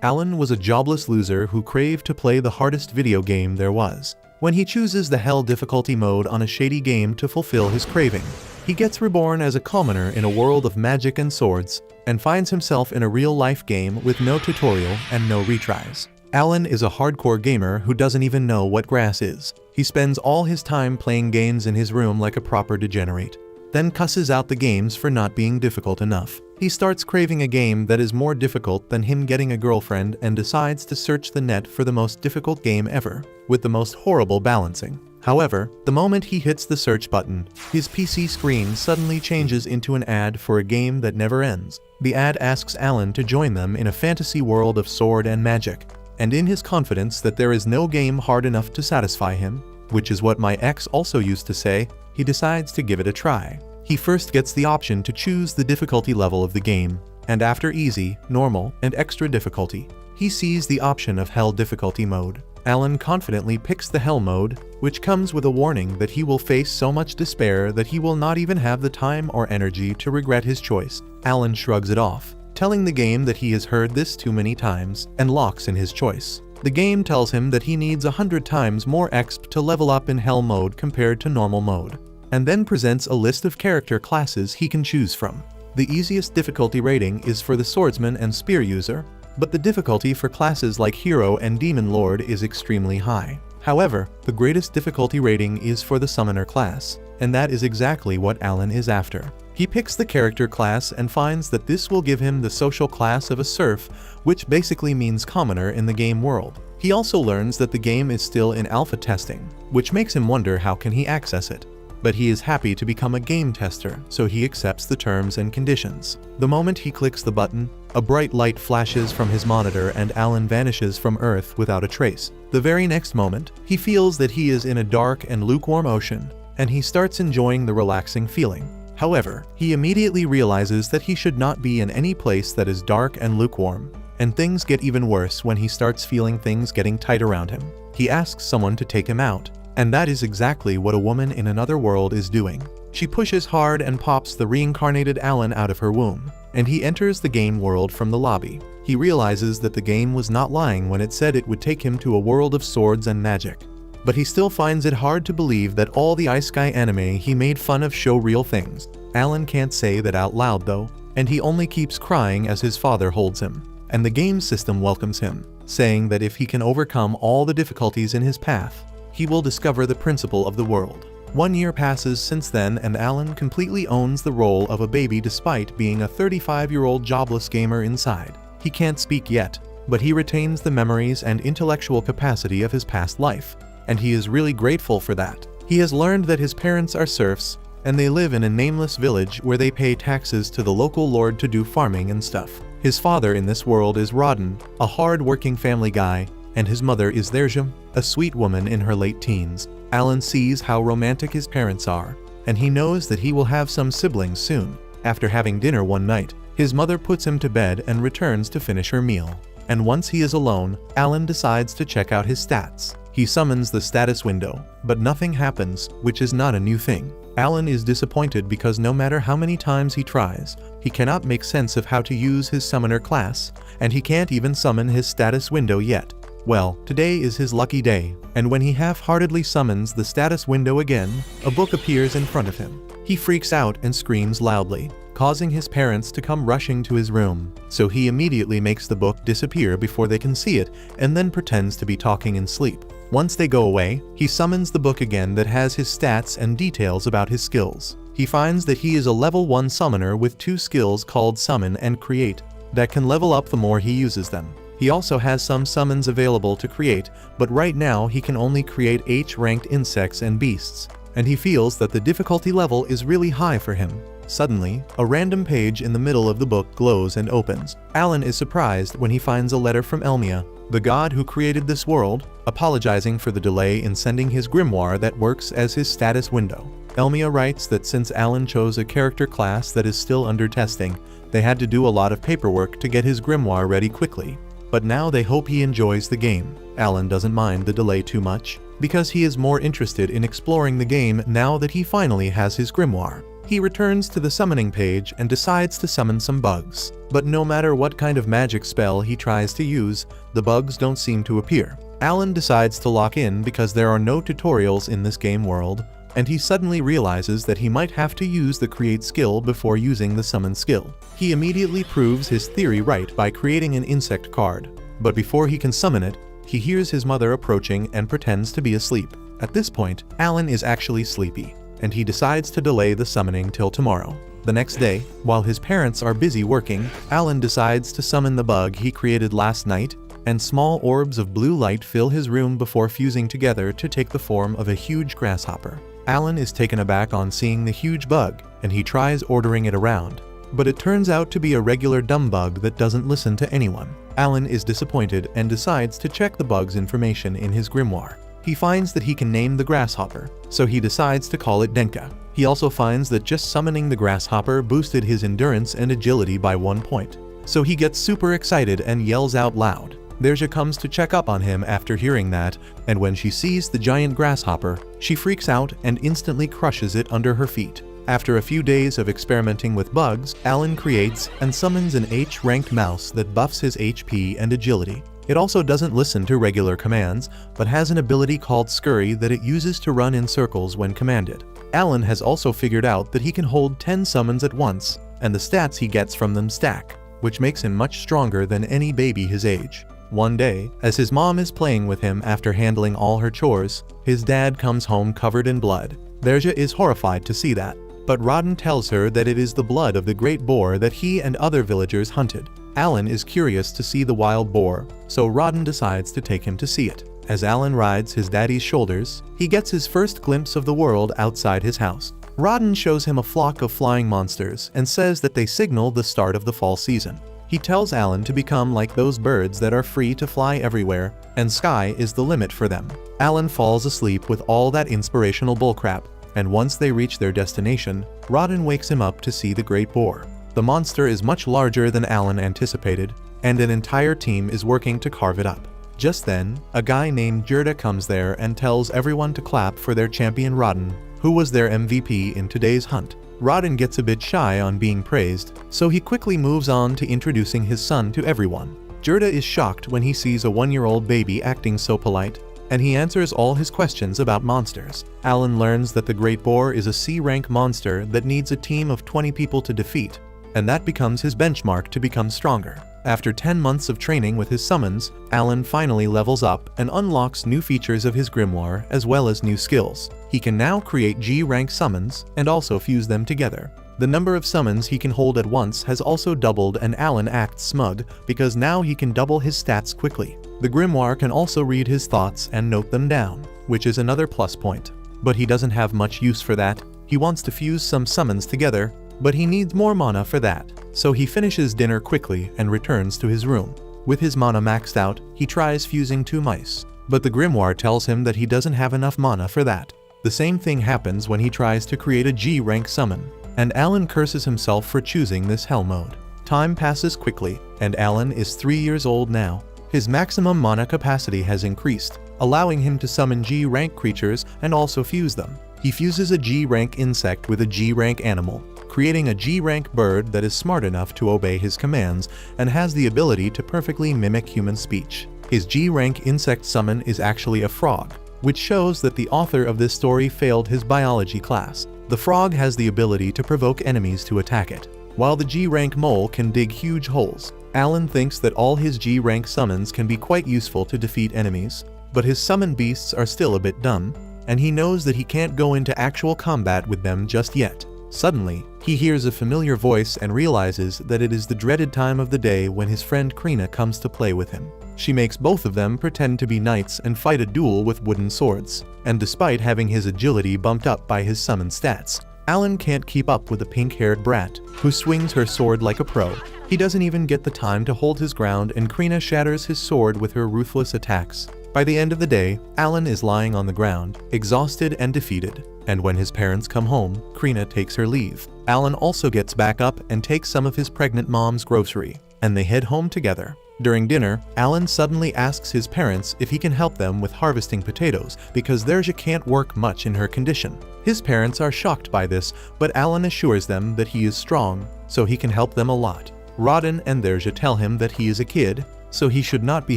Alan was a jobless loser who craved to play the hardest video game there was. When he chooses the hell difficulty mode on a shady game to fulfill his craving, he gets reborn as a commoner in a world of magic and swords, and finds himself in a real-life game with no tutorial and no retries. Alan is a hardcore gamer who doesn't even know what grass is. He spends all his time playing games in his room like a proper degenerate, then cusses out the games for not being difficult enough. He starts craving a game that is more difficult than him getting a girlfriend and decides to search the net for the most difficult game ever, with the most horrible balancing. However, the moment he hits the search button, his PC screen suddenly changes into an ad for a game that never ends. The ad asks Alan to join them in a fantasy world of sword and magic, and in his confidence that there is no game hard enough to satisfy him, which is what my ex also used to say, he decides to give it a try. He first gets the option to choose the difficulty level of the game, and after easy, normal, and extra difficulty, he sees the option of hell difficulty mode. Alan confidently picks the hell mode, which comes with a warning that he will face so much despair that he will not even have the time or energy to regret his choice. Alan shrugs it off, telling the game that he has heard this too many times, and locks in his choice. The game tells him that he needs 100 times more XP to level up in hell mode compared to normal mode, and then presents a list of character classes he can choose from. The easiest difficulty rating is for the swordsman and spear user, but the difficulty for classes like hero and demon lord is extremely high. However, the greatest difficulty rating is for the summoner class, and that is exactly what Alan is after. He picks the character class and finds that this will give him the social class of a serf, which basically means commoner in the game world. He also learns that the game is still in alpha testing, which makes him wonder how can he access it. But he is happy to become a game tester, so he accepts the terms and conditions. The moment he clicks the button, a bright light flashes from his monitor and Alan vanishes from Earth without a trace. The very next moment, he feels that he is in a dark and lukewarm ocean, and he starts enjoying the relaxing feeling. However, he immediately realizes that he should not be in any place that is dark and lukewarm, and things get even worse when he starts feeling things getting tight around him. He asks someone to take him out, and that is exactly what a woman in another world is doing. She pushes hard and pops the reincarnated Alan out of her womb, and he enters the game world from the lobby. He realizes that the game was not lying when it said it would take him to a world of swords and magic. But he still finds it hard to believe that all the Ice Guy anime he made fun of show real things. Alan can't say that out loud though, and he only keeps crying as his father holds him. And the game system welcomes him, saying that if he can overcome all the difficulties in his path, he will discover the principle of the world. 1 year passes since then and Alan completely owns the role of a baby despite being a 35-year-old jobless gamer inside. He can't speak yet, but he retains the memories and intellectual capacity of his past life, and he is really grateful for that. He has learned that his parents are serfs, and they live in a nameless village where they pay taxes to the local lord to do farming and stuff. His father in this world is Rodden, a hard-working family guy, and his mother is Therjum, a sweet woman in her late teens. Alan sees how romantic his parents are, and he knows that he will have some siblings soon. After having dinner one night, his mother puts him to bed and returns to finish her meal. And once he is alone, Alan decides to check out his stats. He summons the status window, but nothing happens, which is not a new thing. Alan is disappointed because no matter how many times he tries, he cannot make sense of how to use his summoner class, and he can't even summon his status window yet. Well, today is his lucky day, and when he half-heartedly summons the status window again, a book appears in front of him. He freaks out and screams loudly, causing his parents to come rushing to his room. So he immediately makes the book disappear before they can see it, and then pretends to be talking in sleep. Once they go away, he summons the book again that has his stats and details about his skills. He finds that he is a level 1 summoner with 2 skills called Summon and Create, that can level up the more he uses them. He also has some summons available to create, but right now he can only create H-ranked insects and beasts, and he feels that the difficulty level is really high for him. Suddenly, a random page in the middle of the book glows and opens. Alan is surprised when he finds a letter from Elmia, the god who created this world, apologizing for the delay in sending his grimoire that works as his status window. Elmia writes that since Alan chose a character class that is still under testing, they had to do a lot of paperwork to get his grimoire ready quickly. But now they hope he enjoys the game. Alan doesn't mind the delay too much, because he is more interested in exploring the game now that he finally has his grimoire. He returns to the summoning page and decides to summon some bugs. But no matter what kind of magic spell he tries to use, the bugs don't seem to appear. Alan decides to lock in because there are no tutorials in this game world, and he suddenly realizes that he might have to use the create skill before using the summon skill. He immediately proves his theory right by creating an insect card. But before he can summon it, he hears his mother approaching and pretends to be asleep. At this point, Alan is actually sleepy, and he decides to delay the summoning till tomorrow. The next day, while his parents are busy working, Alan decides to summon the bug he created last night, and small orbs of blue light fill his room before fusing together to take the form of a huge grasshopper. Alan is taken aback on seeing the huge bug, and he tries ordering it around. But it turns out to be a regular dumb bug that doesn't listen to anyone. Alan is disappointed and decides to check the bug's information in his grimoire. He finds that he can name the grasshopper, so he decides to call it Denka. He also finds that just summoning the grasshopper boosted his endurance and agility by 1 point. So he gets super excited and yells out loud. Derja comes to check up on him after hearing that, and when she sees the giant grasshopper, she freaks out and instantly crushes it under her feet. After a few days of experimenting with bugs, Alan creates and summons an H-ranked mouse that buffs his HP and agility. It also doesn't listen to regular commands, but has an ability called Scurry that it uses to run in circles when commanded. Alan has also figured out that he can hold 10 summons at once, and the stats he gets from them stack, which makes him much stronger than any baby his age. One day, as his mom is playing with him after handling all her chores, his dad comes home covered in blood. Derja is horrified to see that, but Rodden tells her that it is the blood of the great boar that he and other villagers hunted. Alan is curious to see the wild boar, so Rodden decides to take him to see it. As Alan rides his daddy's shoulders, he gets his first glimpse of the world outside his house. Rodden shows him a flock of flying monsters and says that they signal the start of the fall season. He tells Alan to become like those birds that are free to fly everywhere, and sky is the limit for them. Alan falls asleep with all that inspirational bullcrap, and once they reach their destination, Rodden wakes him up to see the great boar. The monster is much larger than Alan anticipated, and an entire team is working to carve it up. Just then, a guy named Gerda comes there and tells everyone to clap for their champion Rodden, who was their MVP in today's hunt. Rodden gets a bit shy on being praised, so he quickly moves on to introducing his son to everyone. Gerda is shocked when he sees a 1-year-old baby acting so polite, and he answers all his questions about monsters. Alan learns that the Great Boar is a C-rank monster that needs a team of 20 people to defeat, and that becomes his benchmark to become stronger. After 10 months of training with his summons, Alan finally levels up and unlocks new features of his grimoire as well as new skills. He can now create G-rank summons and also fuse them together. The number of summons he can hold at once has also doubled, and Alan acts smug because now he can double his stats quickly. The grimoire can also read his thoughts and note them down, which is another plus point. But he doesn't have much use for that. He wants to fuse some summons together, but he needs more mana for that. So he finishes dinner quickly and returns to his room. With his mana maxed out, he tries fusing 2 mice, but the grimoire tells him that he doesn't have enough mana for that. The same thing happens when he tries to create a G-rank summon, and Alan curses himself for choosing this hell mode. Time passes quickly, and Alan is 3 years old now. His maximum mana capacity has increased, allowing him to summon G-rank creatures and also fuse them. He fuses a G-rank insect with a G-rank animal, creating a G-rank bird that is smart enough to obey his commands and has the ability to perfectly mimic human speech. His G-rank insect summon is actually a frog, which shows that the author of this story failed his biology class. The frog has the ability to provoke enemies to attack it, while the G-rank mole can dig huge holes. Alan thinks that all his G-rank summons can be quite useful to defeat enemies, but his summon beasts are still a bit dumb, and he knows that he can't go into actual combat with them just yet. Suddenly, he hears a familiar voice and realizes that it is the dreaded time of the day when his friend Krina comes to play with him. She makes both of them pretend to be knights and fight a duel with wooden swords, and despite having his agility bumped up by his summon stats, Alan can't keep up with the pink-haired brat, who swings her sword like a pro. He doesn't even get the time to hold his ground, and Krina shatters his sword with her ruthless attacks. By the end of the day, Alan is lying on the ground, exhausted and defeated, and when his parents come home, Krina takes her leave. Alan also gets back up and takes some of his pregnant mom's grocery, and they head home together. During dinner, Alan suddenly asks his parents if he can help them with harvesting potatoes because Derja can't work much in her condition. His parents are shocked by this, but Alan assures them that he is strong, so he can help them a lot. Rodin and Derja tell him that he is a kid, so he should not be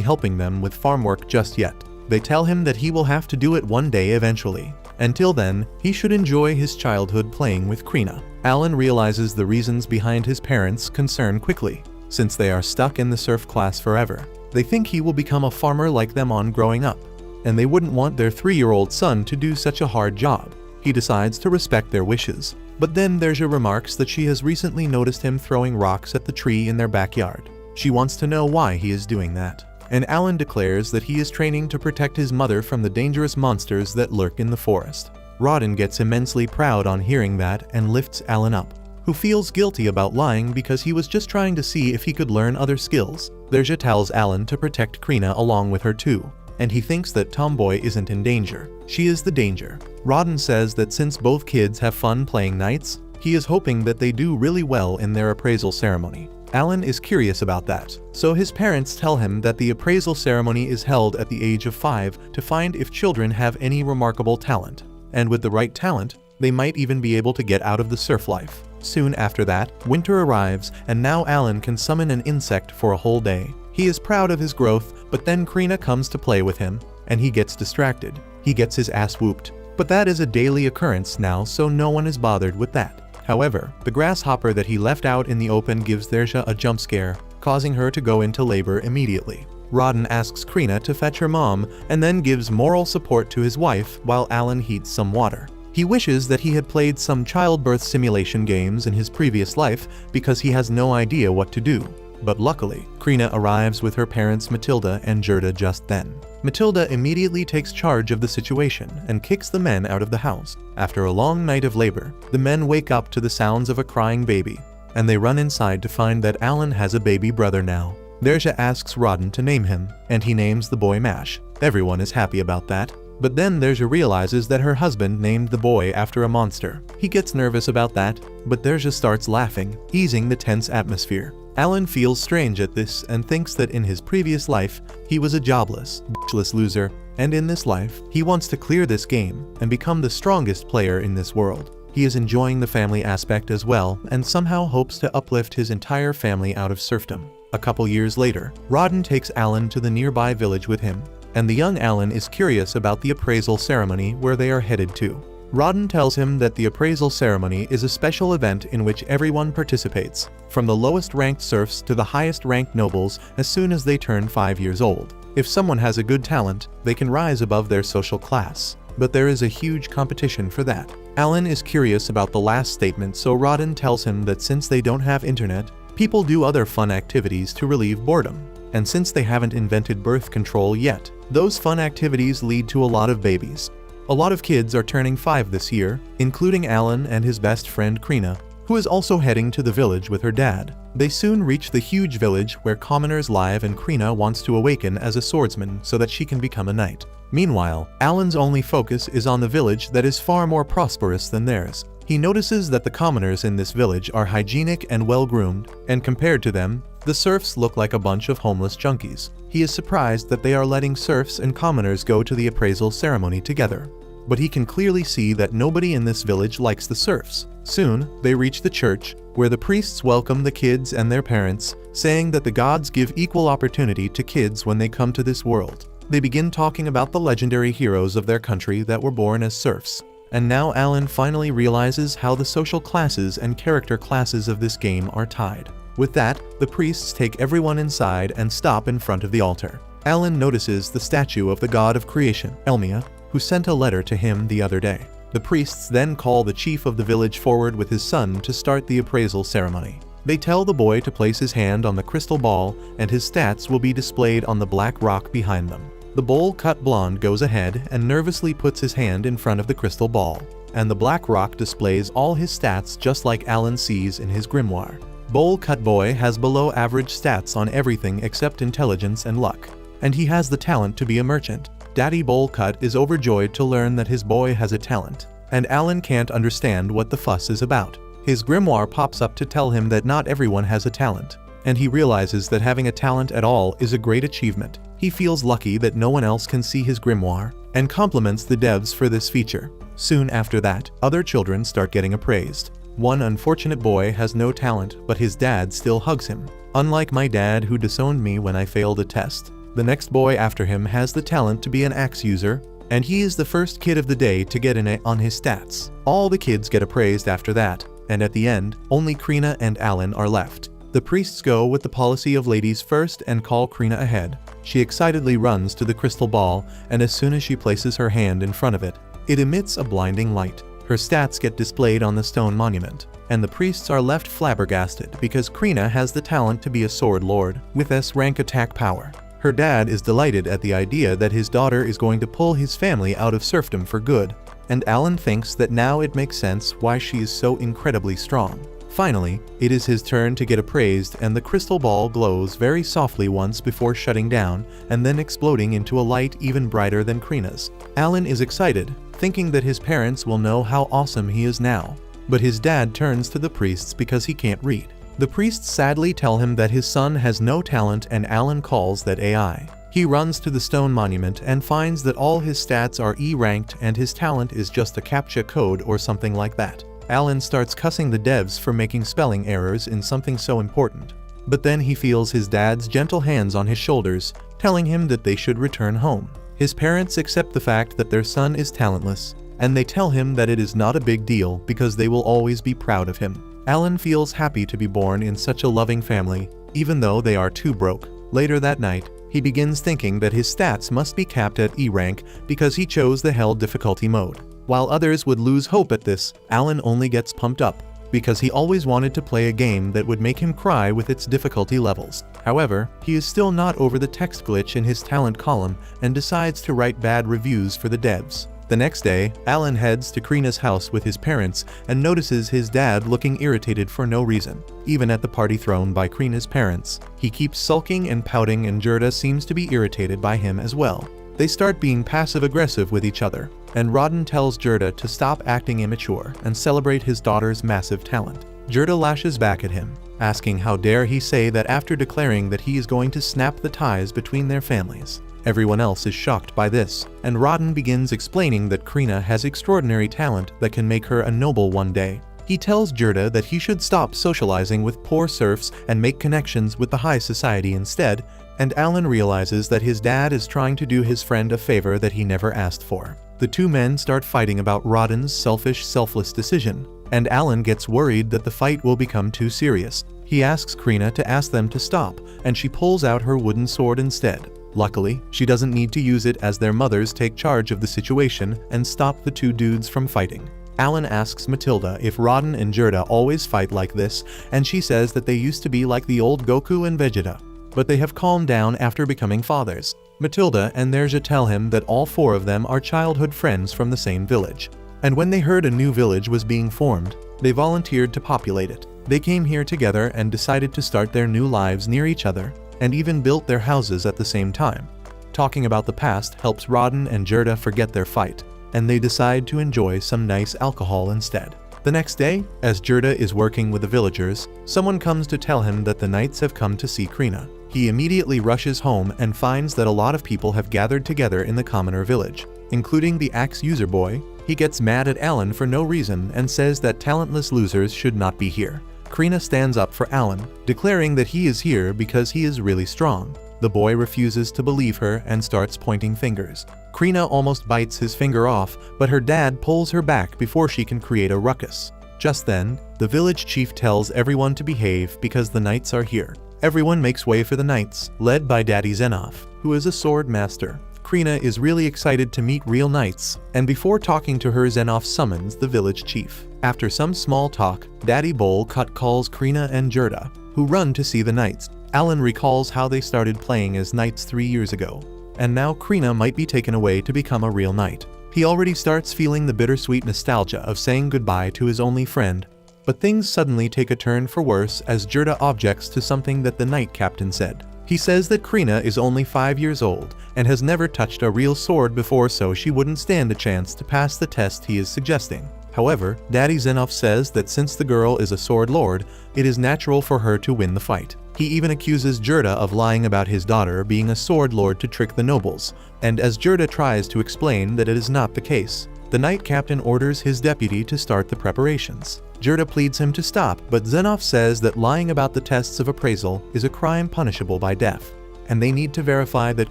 helping them with farm work just yet. They tell him that he will have to do it one day eventually. Until then, he should enjoy his childhood playing with Krina. Alan realizes the reasons behind his parents' concern quickly. Since they are stuck in the serf class forever, they think he will become a farmer like them on growing up, and they wouldn't want their 3-year-old son to do such a hard job. He decides to respect their wishes. But then Derja remarks that she has recently noticed him throwing rocks at the tree in their backyard. She wants to know why he is doing that. And Alan declares that he is training to protect his mother from the dangerous monsters that lurk in the forest. Rodin gets immensely proud on hearing that and lifts Alan up, who feels guilty about lying because he was just trying to see if he could learn other skills. Derja tells Alan to protect Krina along with her too, and he thinks that Tomboy isn't in danger. She is the danger. Rodin says that since both kids have fun playing knights, he is hoping that they do really well in their appraisal ceremony. Alan is curious about that, so his parents tell him that the appraisal ceremony is held at the age of 5 to find if children have any remarkable talent. And with the right talent, they might even be able to get out of the serf life. Soon after that, winter arrives, and now Alan can summon an insect for a whole day. He is proud of his growth, but then Krina comes to play with him, and he gets distracted. He gets his ass whooped. But that is a daily occurrence now, so no one is bothered with that. However, the grasshopper that he left out in the open gives Derja a jump scare, causing her to go into labor immediately. Rodin asks Krina to fetch her mom, and then gives moral support to his wife while Alan heats some water. He wishes that he had played some childbirth simulation games in his previous life because he has no idea what to do. But luckily, Krina arrives with her parents Matilda and Gerda just then. Matilda immediately takes charge of the situation and kicks the men out of the house. After a long night of labor, the men wake up to the sounds of a crying baby, and they run inside to find that Alan has a baby brother now. Derja asks Rodin to name him, and he names the boy Mash. Everyone is happy about that. But then Derja realizes that her husband named the boy after a monster. He gets nervous about that, but Derja starts laughing, easing the tense atmosphere. Alan feels strange at this and thinks that in his previous life, he was a jobless, bitchless loser, and in this life, he wants to clear this game and become the strongest player in this world. He is enjoying the family aspect as well and somehow hopes to uplift his entire family out of serfdom. A couple years later, Rodin takes Alan to the nearby village with him, and the young Alan is curious about the appraisal ceremony where they are headed to. Rodin tells him that the appraisal ceremony is a special event in which everyone participates, from the lowest ranked serfs to the highest ranked nobles as soon as they turn 5 years old. If someone has a good talent, they can rise above their social class. But there is a huge competition for that. Alan is curious about the last statement, so Rodin tells him that since they don't have internet, people do other fun activities to relieve boredom. And since they haven't invented birth control yet, those fun activities lead to a lot of babies. A lot of kids are turning 5 this year, including Alan and his best friend Krina, who is also heading to the village with her dad. They soon reach the huge village where commoners live, and Krina wants to awaken as a swordsman so that she can become a knight. Meanwhile, Alan's only focus is on the village that is far more prosperous than theirs. He notices that the commoners in this village are hygienic and well-groomed, and compared to them, the serfs look like a bunch of homeless junkies. He is surprised that they are letting serfs and commoners go to the appraisal ceremony together. But he can clearly see that nobody in this village likes the serfs. Soon, they reach the church, where the priests welcome the kids and their parents, saying that the gods give equal opportunity to kids when they come to this world. They begin talking about the legendary heroes of their country that were born as serfs. And now Alan finally realizes how the social classes and character classes of this game are tied. With that, the priests take everyone inside and stop in front of the altar. Alan notices the statue of the god of creation, Elmia, who sent a letter to him the other day. The priests then call the chief of the village forward with his son to start the appraisal ceremony. They tell the boy to place his hand on the crystal ball, and his stats will be displayed on the black rock behind them. The bowl-cut blonde goes ahead and nervously puts his hand in front of the crystal ball, and the black rock displays all his stats just like Alan sees in his grimoire. Bowl-cut boy has below average stats on everything except intelligence and luck, and he has the talent to be a merchant. Daddy Bowl-cut is overjoyed to learn that his boy has a talent, and Alan can't understand what the fuss is about. His grimoire pops up to tell him that not everyone has a talent, and he realizes that having a talent at all is a great achievement. He feels lucky that no one else can see his grimoire, and compliments the devs for this feature. Soon after that, other children start getting appraised. One unfortunate boy has no talent, but his dad still hugs him. Unlike my dad who disowned me when I failed a test. The next boy after him has the talent to be an axe user, and he is the first kid of the day to get an A on his stats. All the kids get appraised after that, and at the end, only Krina and Alan are left. The priests go with the policy of ladies first and call Krina ahead. She excitedly runs to the crystal ball, and as soon as she places her hand in front of it, it emits a blinding light. Her stats get displayed on the stone monument, and the priests are left flabbergasted because Krina has the talent to be a sword lord with S rank attack power. Her dad is delighted at the idea that his daughter is going to pull his family out of serfdom for good, and Alan thinks that now it makes sense why she is so incredibly strong. Finally, it is his turn to get appraised, and the crystal ball glows very softly once before shutting down and then exploding into a light even brighter than Krina's. Alan is excited, thinking that his parents will know how awesome he is now. But his dad turns to the priests because he can't read. The priests sadly tell him that his son has no talent, and Alan calls that AI. He runs to the stone monument and finds that all his stats are E-ranked and his talent is just a CAPTCHA code or something like that. Alan starts cussing the devs for making spelling errors in something so important. But then he feels his dad's gentle hands on his shoulders, telling him that they should return home. His parents accept the fact that their son is talentless, and they tell him that it is not a big deal because they will always be proud of him. Alan feels happy to be born in such a loving family, even though they are too broke. Later that night, he begins thinking that his stats must be capped at E rank because he chose the hell difficulty mode. While others would lose hope at this, Alan only gets pumped up, because he always wanted to play a game that would make him cry with its difficulty levels. However, he is still not over the text glitch in his talent column and decides to write bad reviews for the devs. The next day, Alan heads to Krina's house with his parents and notices his dad looking irritated for no reason. Even at the party thrown by Krina's parents, he keeps sulking and pouting, and Gerda seems to be irritated by him as well. They start being passive-aggressive with each other, and Rodden tells Gerda to stop acting immature and celebrate his daughter's massive talent. Gerda lashes back at him, asking how dare he say that after declaring that he is going to snap the ties between their families. Everyone else is shocked by this, and Rodden begins explaining that Krina has extraordinary talent that can make her a noble one day. He tells Gerda that he should stop socializing with poor serfs and make connections with the high society instead, and Alan realizes that his dad is trying to do his friend a favor that he never asked for. The two men start fighting about Rodden's selfish, selfless decision, and Alan gets worried that the fight will become too serious. He asks Krina to ask them to stop, and she pulls out her wooden sword instead. Luckily, she doesn't need to use it as their mothers take charge of the situation and stop the two dudes from fighting. Alan asks Matilda if Rodden and Gerda always fight like this, and she says that they used to be like the old Goku and Vegeta, but they have calmed down after becoming fathers. Matilda and Nerja tell him that all four of them are childhood friends from the same village, and when they heard a new village was being formed, they volunteered to populate it. They came here together and decided to start their new lives near each other, and even built their houses at the same time. Talking about the past helps Rodden and Gerda forget their fight, and they decide to enjoy some nice alcohol instead. The next day, as Gerda is working with the villagers, someone comes to tell him that the knights have come to see Krina. He immediately rushes home and finds that a lot of people have gathered together in the commoner village, including the axe user boy. He gets mad at Alan for no reason and says that talentless losers should not be here. Krina stands up for Alan, declaring that he is here because he is really strong. The boy refuses to believe her and starts pointing fingers. Krina almost bites his finger off, but her dad pulls her back before she can create a ruckus. Just then, the village chief tells everyone to behave because the knights are here. Everyone makes way for the knights, led by Daddy Zenoff, who is a sword master. Krina is really excited to meet real knights, and before talking to her, Zenoff summons the village chief. After some small talk, Daddy Bowl Cut calls Krina and Gerda, who run to see the knights. Alan recalls how they started playing as knights 3 years ago, and now Krina might be taken away to become a real knight. He already starts feeling the bittersweet nostalgia of saying goodbye to his only friend, but things suddenly take a turn for worse as Gerda objects to something that the knight captain said. He says that Krina is only 5 years old and has never touched a real sword before, so she wouldn't stand a chance to pass the test he is suggesting. However, Daddy Xenoph says that since the girl is a sword lord, it is natural for her to win the fight. He even accuses Gerda of lying about his daughter being a sword lord to trick the nobles, and as Gerda tries to explain that it is not the case, the knight captain orders his deputy to start the preparations. Gerda pleads him to stop, but Xenoph says that lying about the tests of appraisal is a crime punishable by death, and they need to verify that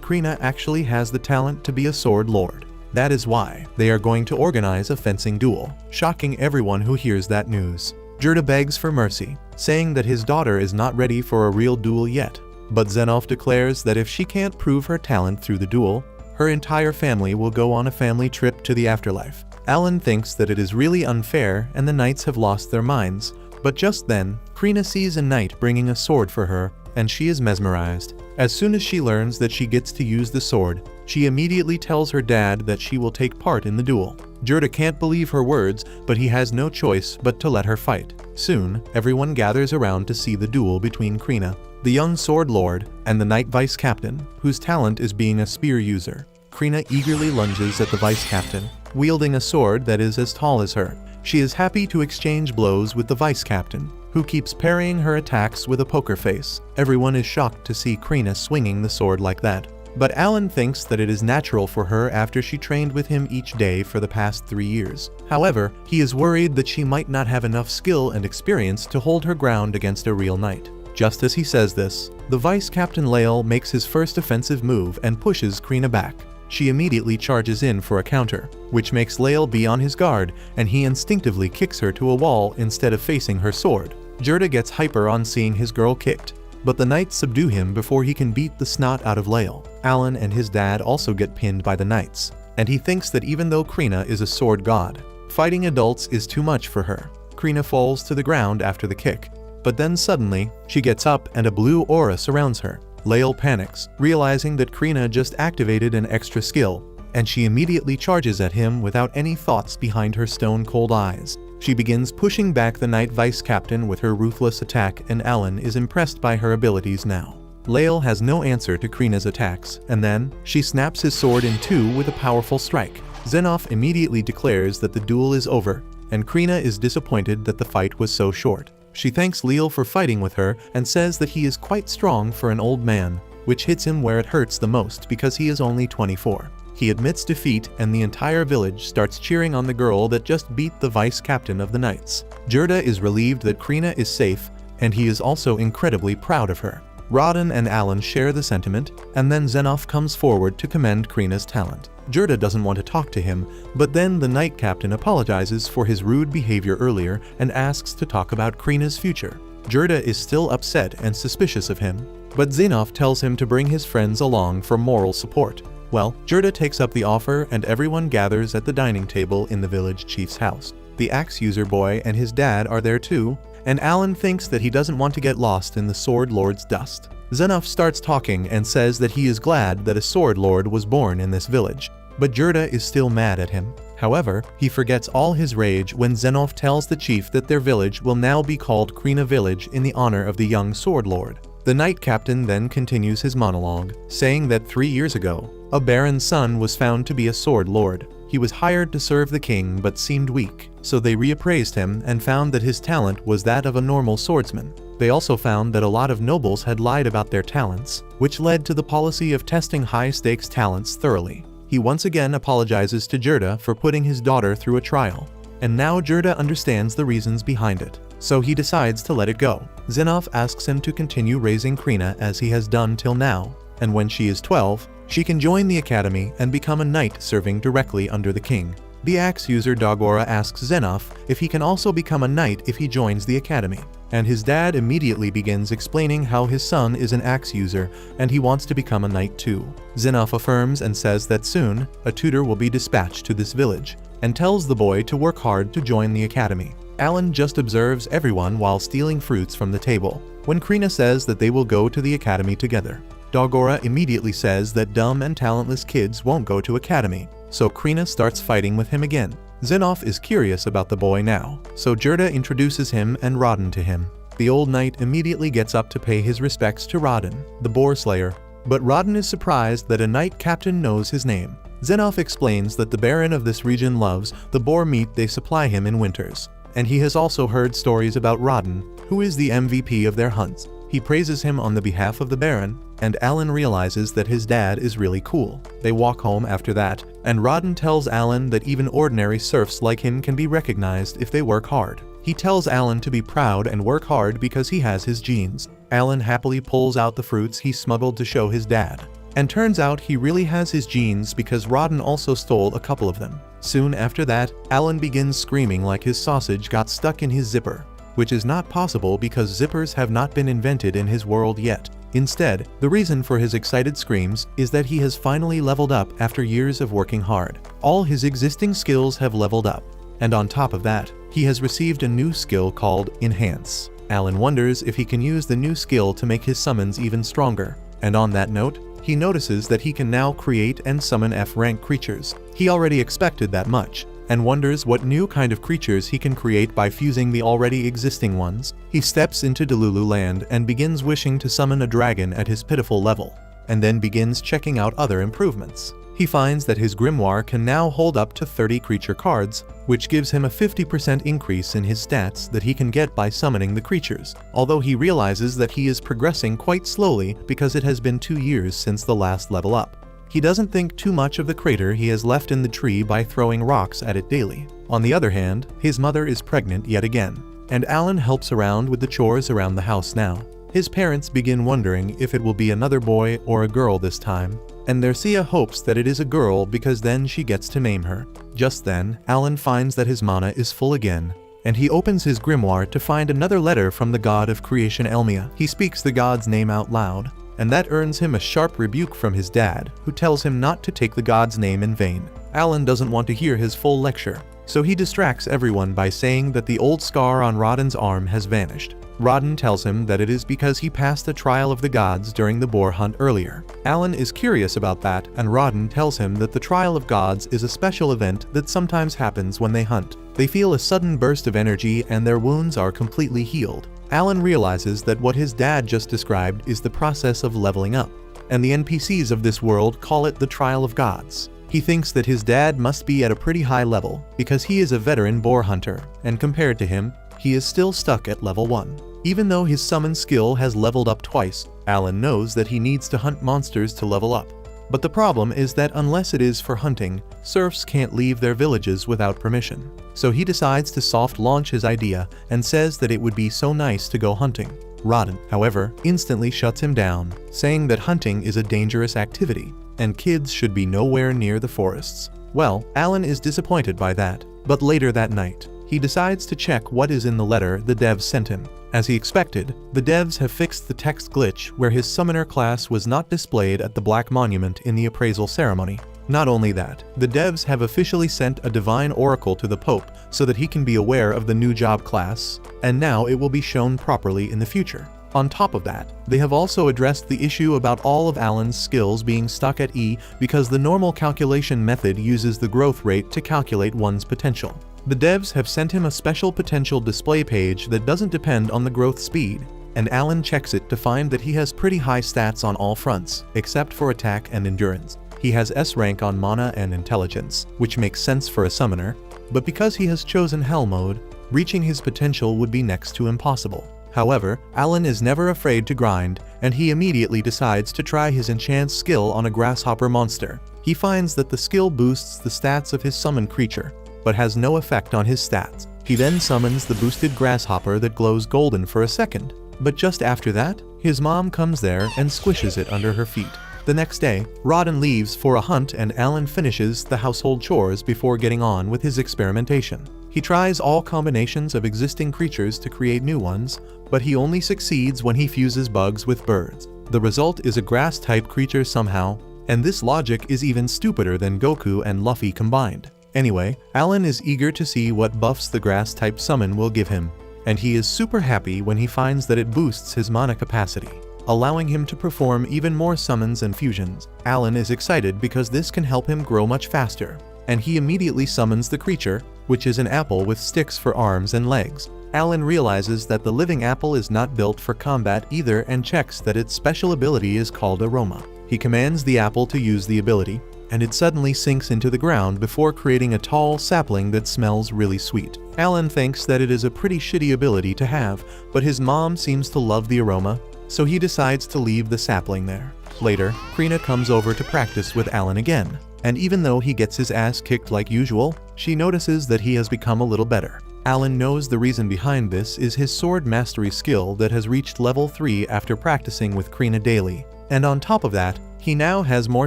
Krina actually has the talent to be a sword lord. That is why they are going to organize a fencing duel, shocking everyone who hears that news. Gerda begs for mercy, saying that his daughter is not ready for a real duel yet, but Xenoph declares that if she can't prove her talent through the duel, her entire family will go on a family trip to the afterlife. Alan thinks that it is really unfair and the knights have lost their minds, but just then, Krina sees a knight bringing a sword for her, and she is mesmerized. As soon as she learns that she gets to use the sword, she immediately tells her dad that she will take part in the duel. Gerda can't believe her words, but he has no choice but to let her fight. Soon, everyone gathers around to see the duel between Krina, the young sword lord, and the knight vice captain, whose talent is being a spear user. Krina eagerly lunges at the vice captain, wielding a sword that is as tall as her. She is happy to exchange blows with the vice captain, who keeps parrying her attacks with a poker face. Everyone is shocked to see Krina swinging the sword like that, but Alan thinks that it is natural for her after she trained with him each day for the past 3 years. However, he is worried that she might not have enough skill and experience to hold her ground against a real knight. Just as he says this, the vice captain Lael makes his first offensive move and pushes Krina back. She immediately charges in for a counter, which makes Lael be on his guard, and he instinctively kicks her to a wall instead of facing her sword. Gerda gets hyper on seeing his girl kicked, but the knights subdue him before he can beat the snot out of Lael. Alan and his dad also get pinned by the knights, and he thinks that even though Krina is a sword god, fighting adults is too much for her. Krina falls to the ground after the kick, but then suddenly, she gets up and a blue aura surrounds her. Lael panics, realizing that Krina just activated an extra skill, and she immediately charges at him without any thoughts behind her stone-cold eyes. She begins pushing back the knight vice captain with her ruthless attack, and Alan is impressed by her abilities now. Lael has no answer to Krina's attacks, and then, she snaps his sword in two with a powerful strike. Xenoph immediately declares that the duel is over, and Krina is disappointed that the fight was so short. She thanks Lael for fighting with her and says that he is quite strong for an old man, which hits him where it hurts the most because he is only 24. He admits defeat and the entire village starts cheering on the girl that just beat the vice captain of the knights. Gerda is relieved that Krina is safe, and he is also incredibly proud of her. Rodden and Alan share the sentiment, and then Xenoph comes forward to commend Krina's talent. Gerda doesn't want to talk to him, but then the knight captain apologizes for his rude behavior earlier and asks to talk about Krina's future. Gerda is still upset and suspicious of him, but Xenoph tells him to bring his friends along for moral support. Well, Gerda takes up the offer and everyone gathers at the dining table in the village chief's house. The axe user boy and his dad are there too, and Alan thinks that he doesn't want to get lost in the sword lord's dust. Xenoph starts talking and says that he is glad that a sword lord was born in this village, but Gerda is still mad at him. However, he forgets all his rage when Xenoph tells the chief that their village will now be called Krina Village in the honor of the young sword lord. The knight captain then continues his monologue, saying that 3 years ago, a baron's son was found to be a sword lord. He was hired to serve the king but seemed weak, so they reappraised him and found that his talent was that of a normal swordsman. They also found that a lot of nobles had lied about their talents, which led to the policy of testing high-stakes talents thoroughly. He once again apologizes to Gerda for putting his daughter through a trial, and now Gerda understands the reasons behind it, so he decides to let it go. Xenoph asks him to continue raising Krina as he has done till now, and when she is 12, she can join the academy and become a knight serving directly under the king. The axe user Dagora asks Xenoph if he can also become a knight if he joins the academy, and his dad immediately begins explaining how his son is an axe user and he wants to become a knight too. Xenoph affirms and says that soon, a tutor will be dispatched to this village, and tells the boy to work hard to join the academy. Alan just observes everyone while stealing fruits from the table, when Krina says that they will go to the academy together. Dagora immediately says that dumb and talentless kids won't go to academy, so Krina starts fighting with him again. Xenoph is curious about the boy now, so Gerda introduces him and Rodden to him. The old knight immediately gets up to pay his respects to Rodden, the boar slayer, but Rodden is surprised that a knight captain knows his name. Zenoff explains that the Baron of this region loves the boar meat they supply him in winters. And he has also heard stories about Rodden, who is the MVP of their hunts. He praises him on the behalf of the Baron, and Alan realizes that his dad is really cool. They walk home after that, and Rodden tells Alan that even ordinary serfs like him can be recognized if they work hard. He tells Alan to be proud and work hard because he has his genes. Alan happily pulls out the fruits he smuggled to show his dad. And turns out he really has his genes because Rodden also stole a couple of them. Soon after that, Alan begins screaming like his sausage got stuck in his zipper, which is not possible because zippers have not been invented in his world yet. Instead, the reason for his excited screams is that he has finally leveled up after years of working hard. All his existing skills have leveled up, and on top of that, he has received a new skill called Enhance. Alan wonders if he can use the new skill to make his summons even stronger, and on that note, he notices that he can now create and summon F-rank creatures. He already expected that much, and wonders what new kind of creatures he can create by fusing the already existing ones. He steps into Delulu Land and begins wishing to summon a dragon at his pitiful level, and then begins checking out other improvements. He finds that his grimoire can now hold up to 30 creature cards, which gives him a 50% increase in his stats that he can get by summoning the creatures, although he realizes that he is progressing quite slowly because it has been 2 years since the last level up. He doesn't think too much of the crater he has left in the tree by throwing rocks at it daily. On the other hand, his mother is pregnant yet again, and Alan helps around with the chores around the house now. His parents begin wondering if it will be another boy or a girl this time, and Nercia hopes that it is a girl because then she gets to name her. Just then, Alan finds that his mana is full again, and he opens his grimoire to find another letter from the god of creation Elmia. He speaks the god's name out loud, and that earns him a sharp rebuke from his dad, who tells him not to take the god's name in vain. Alan doesn't want to hear his full lecture, so he distracts everyone by saying that the old scar on Rodden's arm has vanished. Rodden tells him that it is because he passed the trial of the gods during the boar hunt earlier. Alan is curious about that, and Rodden tells him that the trial of gods is a special event that sometimes happens when they hunt. They feel a sudden burst of energy and their wounds are completely healed. Alan realizes that what his dad just described is the process of leveling up, and the NPCs of this world call it the trial of gods. He thinks that his dad must be at a pretty high level because he is a veteran boar hunter, and compared to him, he is still stuck at level 1. Even though his summon skill has leveled up twice, Alan knows that he needs to hunt monsters to level up. But the problem is that unless it is for hunting, serfs can't leave their villages without permission. So he decides to soft launch his idea and says that it would be so nice to go hunting. Rodden, however, instantly shuts him down, saying that hunting is a dangerous activity, and kids should be nowhere near the forests. Well, Alan is disappointed by that, but later that night, he decides to check what is in the letter the devs sent him. As he expected, the devs have fixed the text glitch where his summoner class was not displayed at the Black Monument in the appraisal ceremony. Not only that, the devs have officially sent a divine oracle to the Pope so that he can be aware of the new job class, and now it will be shown properly in the future. On top of that, they have also addressed the issue about all of Alan's skills being stuck at E because the normal calculation method uses the growth rate to calculate one's potential. The devs have sent him a special potential display page that doesn't depend on the growth speed, and Alan checks it to find that he has pretty high stats on all fronts, except for attack and endurance. He has S rank on mana and intelligence, which makes sense for a summoner, but because he has chosen Hell mode, reaching his potential would be next to impossible. However, Alan is never afraid to grind, and he immediately decides to try his enchant skill on a grasshopper monster. He finds that the skill boosts the stats of his summoned creature, but has no effect on his stats. He then summons the boosted grasshopper that glows golden for a second, but just after that, his mom comes there and squishes it under her feet. The next day, Rodden leaves for a hunt and Alan finishes the household chores before getting on with his experimentation. He tries all combinations of existing creatures to create new ones, but he only succeeds when he fuses bugs with birds. The result is a grass-type creature somehow, and this logic is even stupider than Goku and Luffy combined. Anyway, Alan is eager to see what buffs the grass-type summon will give him, and he is super happy when he finds that it boosts his mana capacity, allowing him to perform even more summons and fusions. Alan is excited because this can help him grow much faster, and he immediately summons the creature, which is an apple with sticks for arms and legs. Alan realizes that the living apple is not built for combat either and checks that its special ability is called Aroma. He commands the apple to use the ability, and it suddenly sinks into the ground before creating a tall sapling that smells really sweet. Alan thinks that it is a pretty shitty ability to have, but his mom seems to love the aroma, so he decides to leave the sapling there. Later, Krina comes over to practice with Alan again, and even though he gets his ass kicked like usual, she notices that he has become a little better. Alan knows the reason behind this is his sword mastery skill that has reached level 3 after practicing with Krina daily, and on top of that, he now has more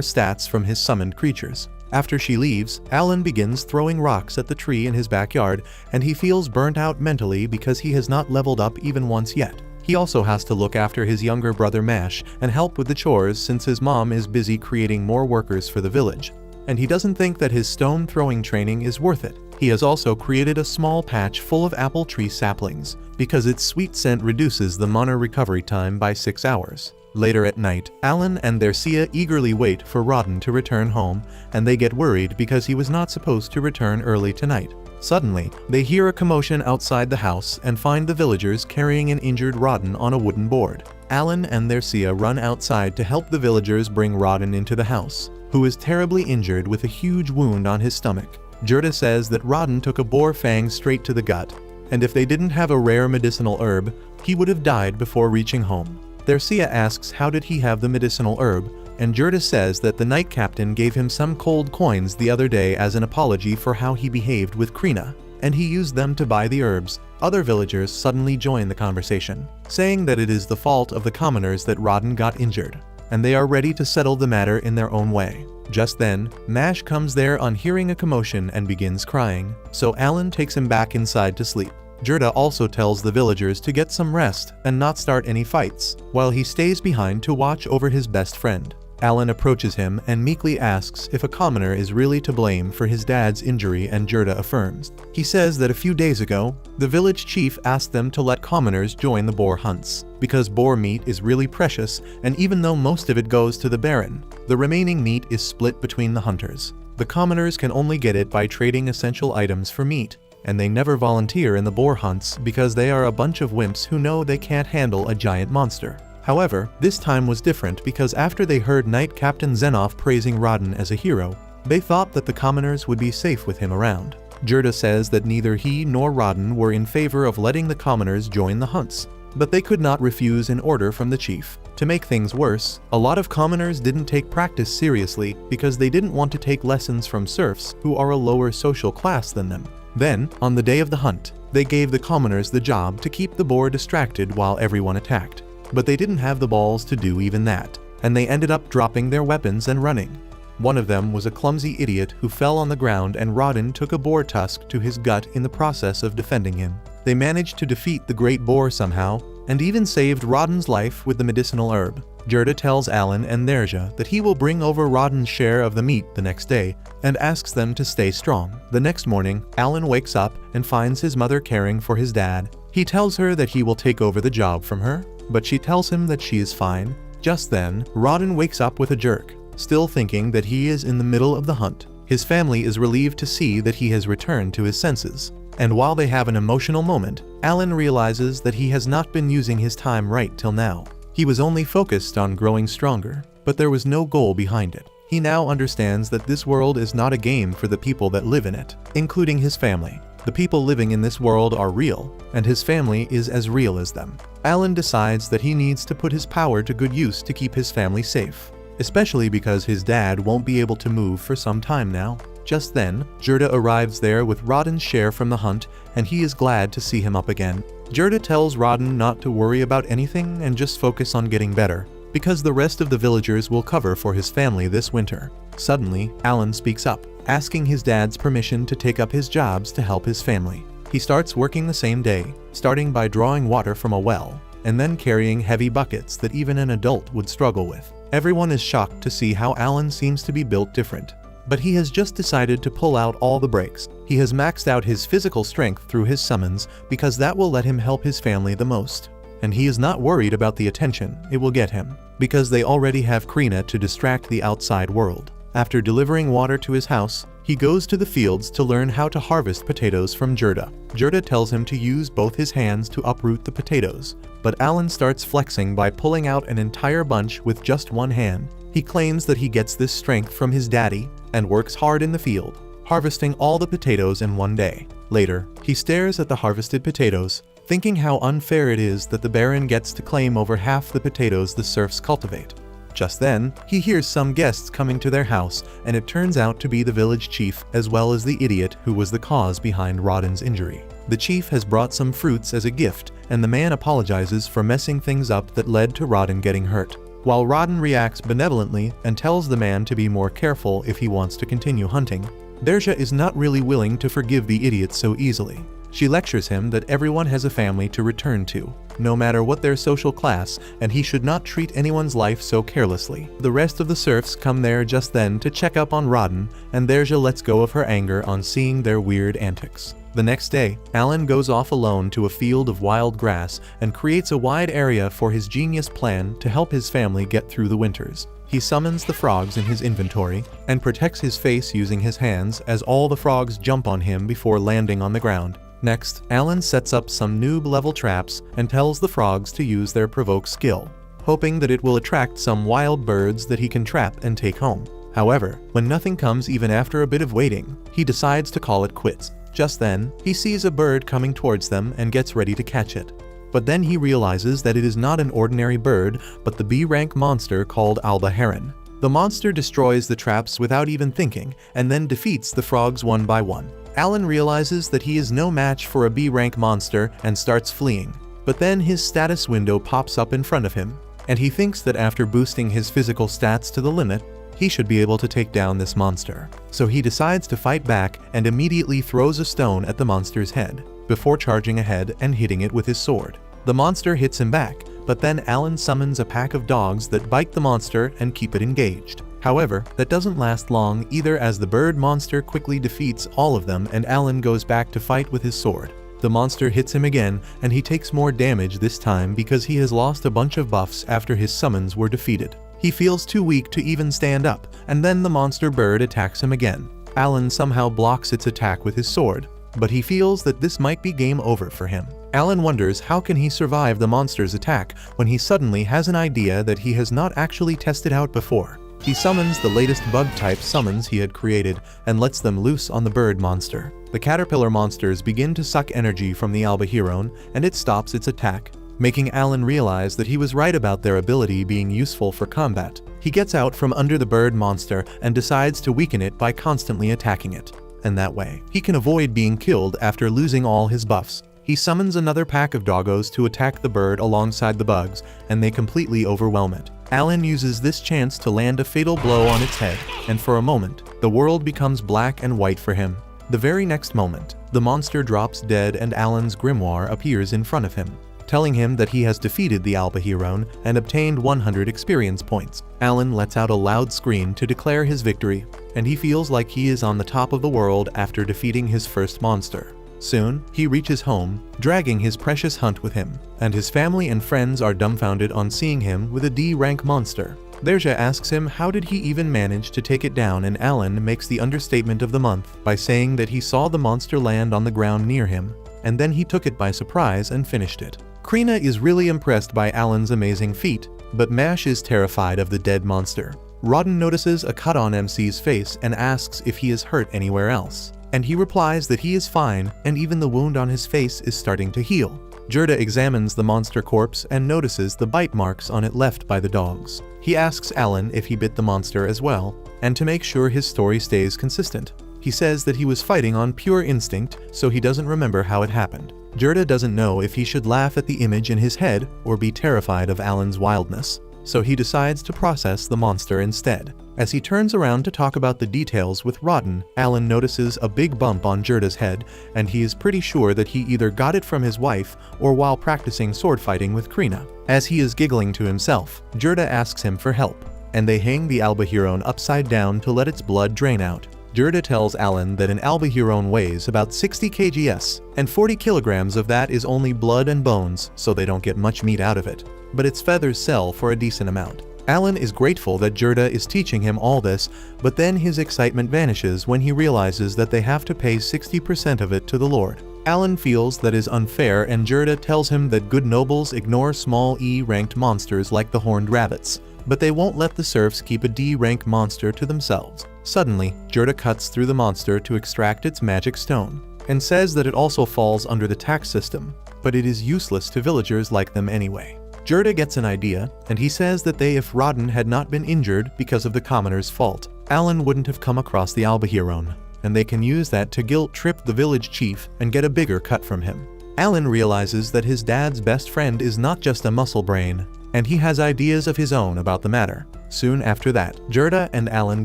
stats from his summoned creatures. After she leaves, Alan begins throwing rocks at the tree in his backyard, and he feels burnt out mentally because he has not leveled up even once yet. He also has to look after his younger brother Mash and help with the chores since his mom is busy creating more workers for the village. And he doesn't think that his stone throwing training is worth it. He has also created a small patch full of apple tree saplings, because its sweet scent reduces the mana recovery time by 6 hours. Later at night, Alan and Thersia eagerly wait for Rodden to return home, and they get worried because he was not supposed to return early tonight. Suddenly, they hear a commotion outside the house and find the villagers carrying an injured Rodden on a wooden board. Alan and Thersia run outside to help the villagers bring Rodden into the house, who is terribly injured with a huge wound on his stomach. Gerda says that Rodden took a boar fang straight to the gut, and if they didn't have a rare medicinal herb, he would have died before reaching home. Thersia asks how did he have the medicinal herb, and Gerda says that the Knight Captain gave him some cold coins the other day as an apology for how he behaved with Krina, and he used them to buy the herbs. Other villagers suddenly join the conversation, saying that it is the fault of the commoners that Rodden got injured, and they are ready to settle the matter in their own way. Just then, Mash comes there on hearing a commotion and begins crying, so Alan takes him back inside to sleep. Gerda also tells the villagers to get some rest and not start any fights, while he stays behind to watch over his best friend. Alan approaches him and meekly asks if a commoner is really to blame for his dad's injury, and Gerda affirms. He says that a few days ago, the village chief asked them to let commoners join the boar hunts, because boar meat is really precious, and even though most of it goes to the baron, the remaining meat is split between the hunters. The commoners can only get it by trading essential items for meat, and they never volunteer in the boar hunts because they are a bunch of wimps who know they can't handle a giant monster. However, this time was different because after they heard Knight Captain Zenoff praising Rodden as a hero, they thought that the commoners would be safe with him around. Gerda says that neither he nor Rodden were in favor of letting the commoners join the hunts, but they could not refuse an order from the chief. To make things worse, a lot of commoners didn't take practice seriously because they didn't want to take lessons from serfs who are a lower social class than them. Then, on the day of the hunt, they gave the commoners the job to keep the boar distracted while everyone attacked. But they didn't have the balls to do even that, and they ended up dropping their weapons and running. One of them was a clumsy idiot who fell on the ground, and Rodden took a boar tusk to his gut in the process of defending him. They managed to defeat the great boar somehow, and even saved Rodden's life with the medicinal herb. Gerda tells Alan and Nerja that he will bring over Rodden's share of the meat the next day, and asks them to stay strong. The next morning, Alan wakes up and finds his mother caring for his dad. He tells her that he will take over the job from her, but she tells him that she is fine. Just then, Rodden wakes up with a jerk, still thinking that he is in the middle of the hunt. His family is relieved to see that he has returned to his senses, and while they have an emotional moment, Alan realizes that he has not been using his time right till now. He was only focused on growing stronger, but there was no goal behind it. He now understands that this world is not a game for the people that live in it, including his family. The people living in this world are real, and his family is as real as them. Alan decides that he needs to put his power to good use to keep his family safe, especially because his dad won't be able to move for some time now. Just then, Gerda arrives there with Rodden's share from the hunt, and he is glad to see him up again. Gerda tells Rodden not to worry about anything and just focus on getting better, because the rest of the villagers will cover for his family this winter. Suddenly, Alan speaks up, asking his dad's permission to take up his jobs to help his family. He starts working the same day, starting by drawing water from a well, and then carrying heavy buckets that even an adult would struggle with. Everyone is shocked to see how Alan seems to be built different. But he has just decided to pull out all the brakes. He has maxed out his physical strength through his summons because that will let him help his family the most. And he is not worried about the attention it will get him, because they already have Krina to distract the outside world. After delivering water to his house, he goes to the fields to learn how to harvest potatoes from Gerda. Gerda tells him to use both his hands to uproot the potatoes, but Alan starts flexing by pulling out an entire bunch with just one hand. He claims that he gets this strength from his daddy and works hard in the field, harvesting all the potatoes in one day. Later, he stares at the harvested potatoes, thinking how unfair it is that the Baron gets to claim over half the potatoes the serfs cultivate. Just then, he hears some guests coming to their house, and it turns out to be the village chief as well as the idiot who was the cause behind Rodden's injury. The chief has brought some fruits as a gift, and the man apologizes for messing things up that led to Rodden getting hurt. While Rodden reacts benevolently and tells the man to be more careful if he wants to continue hunting, Derja is not really willing to forgive the idiot so easily. She lectures him that everyone has a family to return to, no matter what their social class, and he should not treat anyone's life so carelessly. The rest of the serfs come there just then to check up on Rodden, and Derja lets go of her anger on seeing their weird antics. The next day, Alan goes off alone to a field of wild grass and creates a wide area for his genius plan to help his family get through the winters. He summons the frogs in his inventory and protects his face using his hands as all the frogs jump on him before landing on the ground. Next, Alan sets up some noob-level traps and tells the frogs to use their provoke skill, hoping that it will attract some wild birds that he can trap and take home. However, when nothing comes even after a bit of waiting, he decides to call it quits. Just then, he sees a bird coming towards them and gets ready to catch it. But then he realizes that it is not an ordinary bird, but the B-rank monster called Alba Heron. The monster destroys the traps without even thinking, and then defeats the frogs one by one. Alan realizes that he is no match for a B-rank monster and starts fleeing. But then his status window pops up in front of him, and he thinks that after boosting his physical stats to the limit, he should be able to take down this monster. So he decides to fight back and immediately throws a stone at the monster's head, before charging ahead and hitting it with his sword. The monster hits him back, but then Alan summons a pack of dogs that bite the monster and keep it engaged. However, that doesn't last long either, as the bird monster quickly defeats all of them and Alan goes back to fight with his sword. The monster hits him again and he takes more damage this time because he has lost a bunch of buffs after his summons were defeated. He feels too weak to even stand up, and then the monster bird attacks him again. Alan somehow blocks its attack with his sword, but he feels that this might be game over for him. Alan wonders how can he survive the monster's attack when he suddenly has an idea that he has not actually tested out before. He summons the latest bug-type summons he had created and lets them loose on the bird monster. The caterpillar monsters begin to suck energy from the Albahiron, and it stops its attack, making Alan realize that he was right about their ability being useful for combat. He gets out from under the bird monster and decides to weaken it by constantly attacking it, and that way, he can avoid being killed after losing all his buffs. He summons another pack of doggos to attack the bird alongside the bugs, and they completely overwhelm it. Alan uses this chance to land a fatal blow on its head, and for a moment, the world becomes black and white for him. The very next moment, the monster drops dead and Alan's grimoire appears in front of him, telling him that he has defeated the Albahiron and obtained 100 experience points. Alan lets out a loud scream to declare his victory, and he feels like he is on the top of the world after defeating his first monster. Soon, he reaches home, dragging his precious hunt with him, and his family and friends are dumbfounded on seeing him with a D-rank monster. Derja asks him how did he even manage to take it down, and Alan makes the understatement of the month by saying that he saw the monster land on the ground near him, and then he took it by surprise and finished it. Krina is really impressed by Alan's amazing feat, but Mash is terrified of the dead monster. Rodden notices a cut on MC's face and asks if he is hurt anywhere else, and he replies that he is fine and even the wound on his face is starting to heal. Gerda examines the monster corpse and notices the bite marks on it left by the dogs. He asks Alan if he bit the monster as well, and to make sure his story stays consistent, he says that he was fighting on pure instinct, so he doesn't remember how it happened. Gerda doesn't know if he should laugh at the image in his head or be terrified of Alan's wildness, so he decides to process the monster instead. As he turns around to talk about the details with Rodden, Alan notices a big bump on Gerda's head, and he is pretty sure that he either got it from his wife or while practicing sword fighting with Krina. As he is giggling to himself, Gerda asks him for help, and they hang the Albahiron upside down to let its blood drain out. Gerda tells Alan that an Albahiron weighs about 60 kgs, and 40 kilograms of that is only blood and bones, so they don't get much meat out of it. But its feathers sell for a decent amount. Alan is grateful that Gerda is teaching him all this, but then his excitement vanishes when he realizes that they have to pay 60% of it to the Lord. Alan feels that is unfair, and Gerda tells him that good nobles ignore small E-ranked monsters like the horned rabbits, but they won't let the serfs keep a D-rank monster to themselves. Suddenly, Gerda cuts through the monster to extract its magic stone, and says that it also falls under the tax system, but it is useless to villagers like them anyway. Gerda gets an idea, and he says that if Rodden had not been injured because of the commoner's fault, Alan wouldn't have come across the Albahiron, and they can use that to guilt-trip the village chief and get a bigger cut from him. Alan realizes that his dad's best friend is not just a muscle brain, and he has ideas of his own about the matter. Soon after that, Gerda and Alan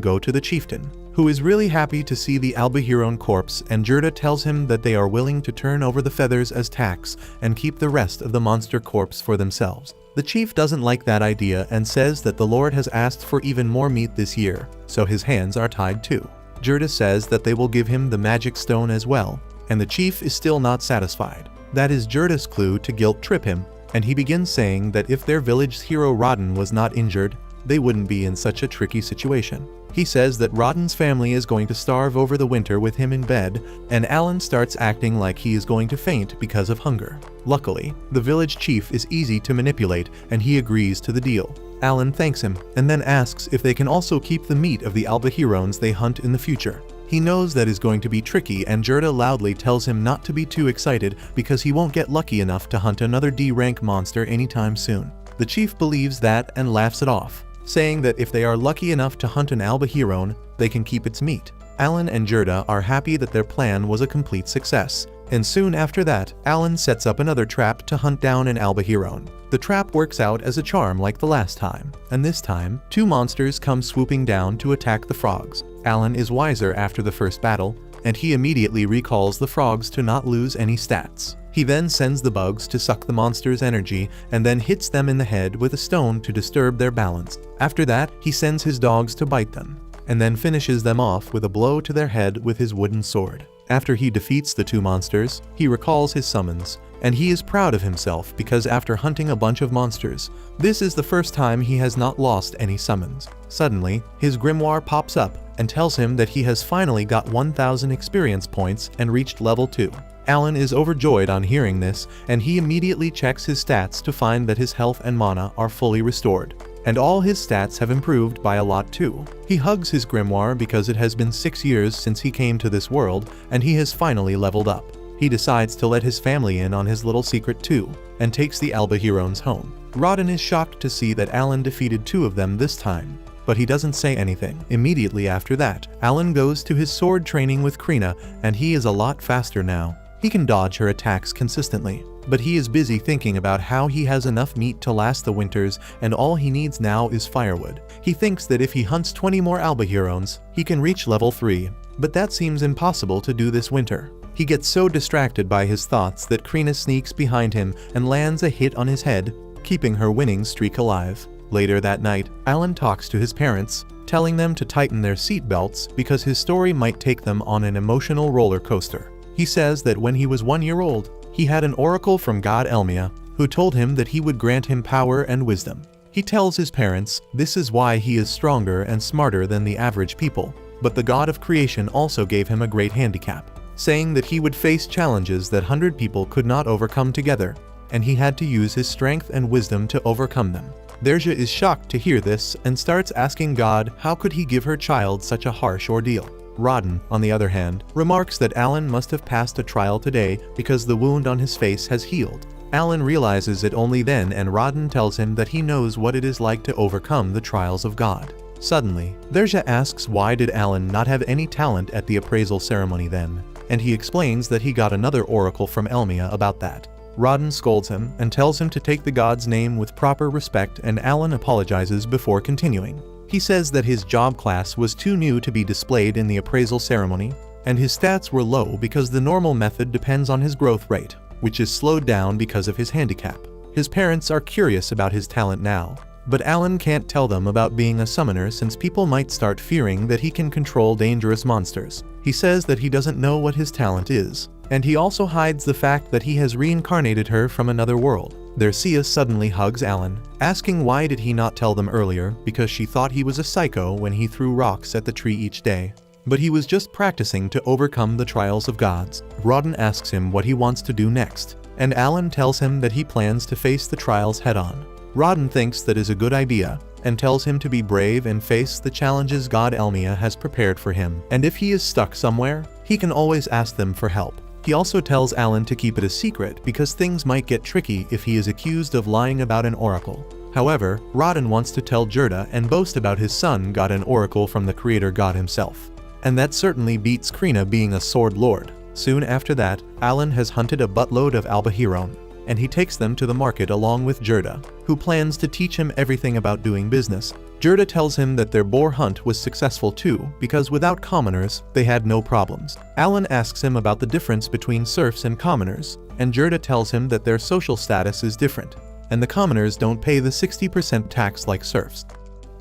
go to the chieftain, who is really happy to see the Albahiron corpse, and Gerda tells him that they are willing to turn over the feathers as tax and keep the rest of the monster corpse for themselves. The chief doesn't like that idea and says that the Lord has asked for even more meat this year, so his hands are tied too. Gerda says that they will give him the magic stone as well, and the chief is still not satisfied. That is Gerda's clue to guilt-trip him, and he begins saying that if their village's hero Rodden was not injured, they wouldn't be in such a tricky situation. He says that Rodden's family is going to starve over the winter with him in bed, and Alan starts acting like he is going to faint because of hunger. Luckily, the village chief is easy to manipulate, and he agrees to the deal. Alan thanks him, and then asks if they can also keep the meat of the Albahirons they hunt in the future. He knows that is going to be tricky, and Gerda loudly tells him not to be too excited because he won't get lucky enough to hunt another D-rank monster anytime soon. The chief believes that and laughs it off, saying that if they are lucky enough to hunt an Albahiron, they can keep its meat. Alan and Gerda are happy that their plan was a complete success, and soon after that, Alan sets up another trap to hunt down an Albahiron. The trap works out as a charm like the last time, and this time, two monsters come swooping down to attack the frogs. Alan is wiser after the first battle, and he immediately recalls the frogs to not lose any stats. He then sends the bugs to suck the monster's energy and then hits them in the head with a stone to disturb their balance. After that, he sends his dogs to bite them, and then finishes them off with a blow to their head with his wooden sword. After he defeats the two monsters, he recalls his summons, and he is proud of himself because after hunting a bunch of monsters, this is the first time he has not lost any summons. Suddenly, his grimoire pops up and tells him that he has finally got 1,000 experience points and reached level 2. Alan is overjoyed on hearing this, and he immediately checks his stats to find that his health and mana are fully restored, and all his stats have improved by a lot too. He hugs his grimoire because it has been 6 years since he came to this world, and he has finally leveled up. He decides to let his family in on his little secret too, and takes the Albahirons home. Rodden is shocked to see that Alan defeated 2 of them this time, but he doesn't say anything. Immediately after that, Alan goes to his sword training with Krina, and he is a lot faster now. He can dodge her attacks consistently, but he is busy thinking about how he has enough meat to last the winters, and all he needs now is firewood. He thinks that if he hunts 20 more Albahirons, he can reach level 3, but that seems impossible to do this winter. He gets so distracted by his thoughts that Krina sneaks behind him and lands a hit on his head, keeping her winning streak alive. Later that night, Alan talks to his parents, telling them to tighten their seatbelts because his story might take them on an emotional roller coaster. He says that when he was 1 year old, he had an oracle from God Elmia, who told him that he would grant him power and wisdom. He tells his parents this is why he is stronger and smarter than the average people, but the God of creation also gave him a great handicap, saying that he would face challenges that 100 people could not overcome together, and he had to use his strength and wisdom to overcome them. Derja is shocked to hear this and starts asking God how could he give her child such a harsh ordeal. Rodden, on the other hand, remarks that Alan must have passed a trial today because the wound on his face has healed. Alan realizes it only then, and Rodden tells him that he knows what it is like to overcome the trials of God. Suddenly, Derja asks why did Alan not have any talent at the appraisal ceremony then, and he explains that he got another oracle from Elmia about that. Rodden scolds him and tells him to take the god's name with proper respect, and Alan apologizes before continuing. He says that his job class was too new to be displayed in the appraisal ceremony, and his stats were low because the normal method depends on his growth rate, which is slowed down because of his handicap. His parents are curious about his talent now, but Alan can't tell them about being a summoner since people might start fearing that he can control dangerous monsters. He says that he doesn't know what his talent is, and he also hides the fact that he has reincarnated her from another world. Dercia suddenly hugs Alan, asking why did he not tell them earlier, because she thought he was a psycho when he threw rocks at the tree each day. But he was just practicing to overcome the trials of gods. Rawdon asks him what he wants to do next, and Alan tells him that he plans to face the trials head-on. Rawdon thinks that is a good idea, and tells him to be brave and face the challenges God Elmia has prepared for him, and if he is stuck somewhere, he can always ask them for help. He also tells Alan to keep it a secret because things might get tricky if he is accused of lying about an oracle. However, Rawdon wants to tell Gerda and boast about his son got an oracle from the creator god himself. And that certainly beats Krina being a sword lord. Soon after that, Alan has hunted a buttload of Albahiron, and he takes them to the market along with Gerda, who plans to teach him everything about doing business. Gerda tells him that their boar hunt was successful too, because without commoners, they had no problems. Alan asks him about the difference between serfs and commoners, and Gerda tells him that their social status is different, and the commoners don't pay the 60% tax like serfs.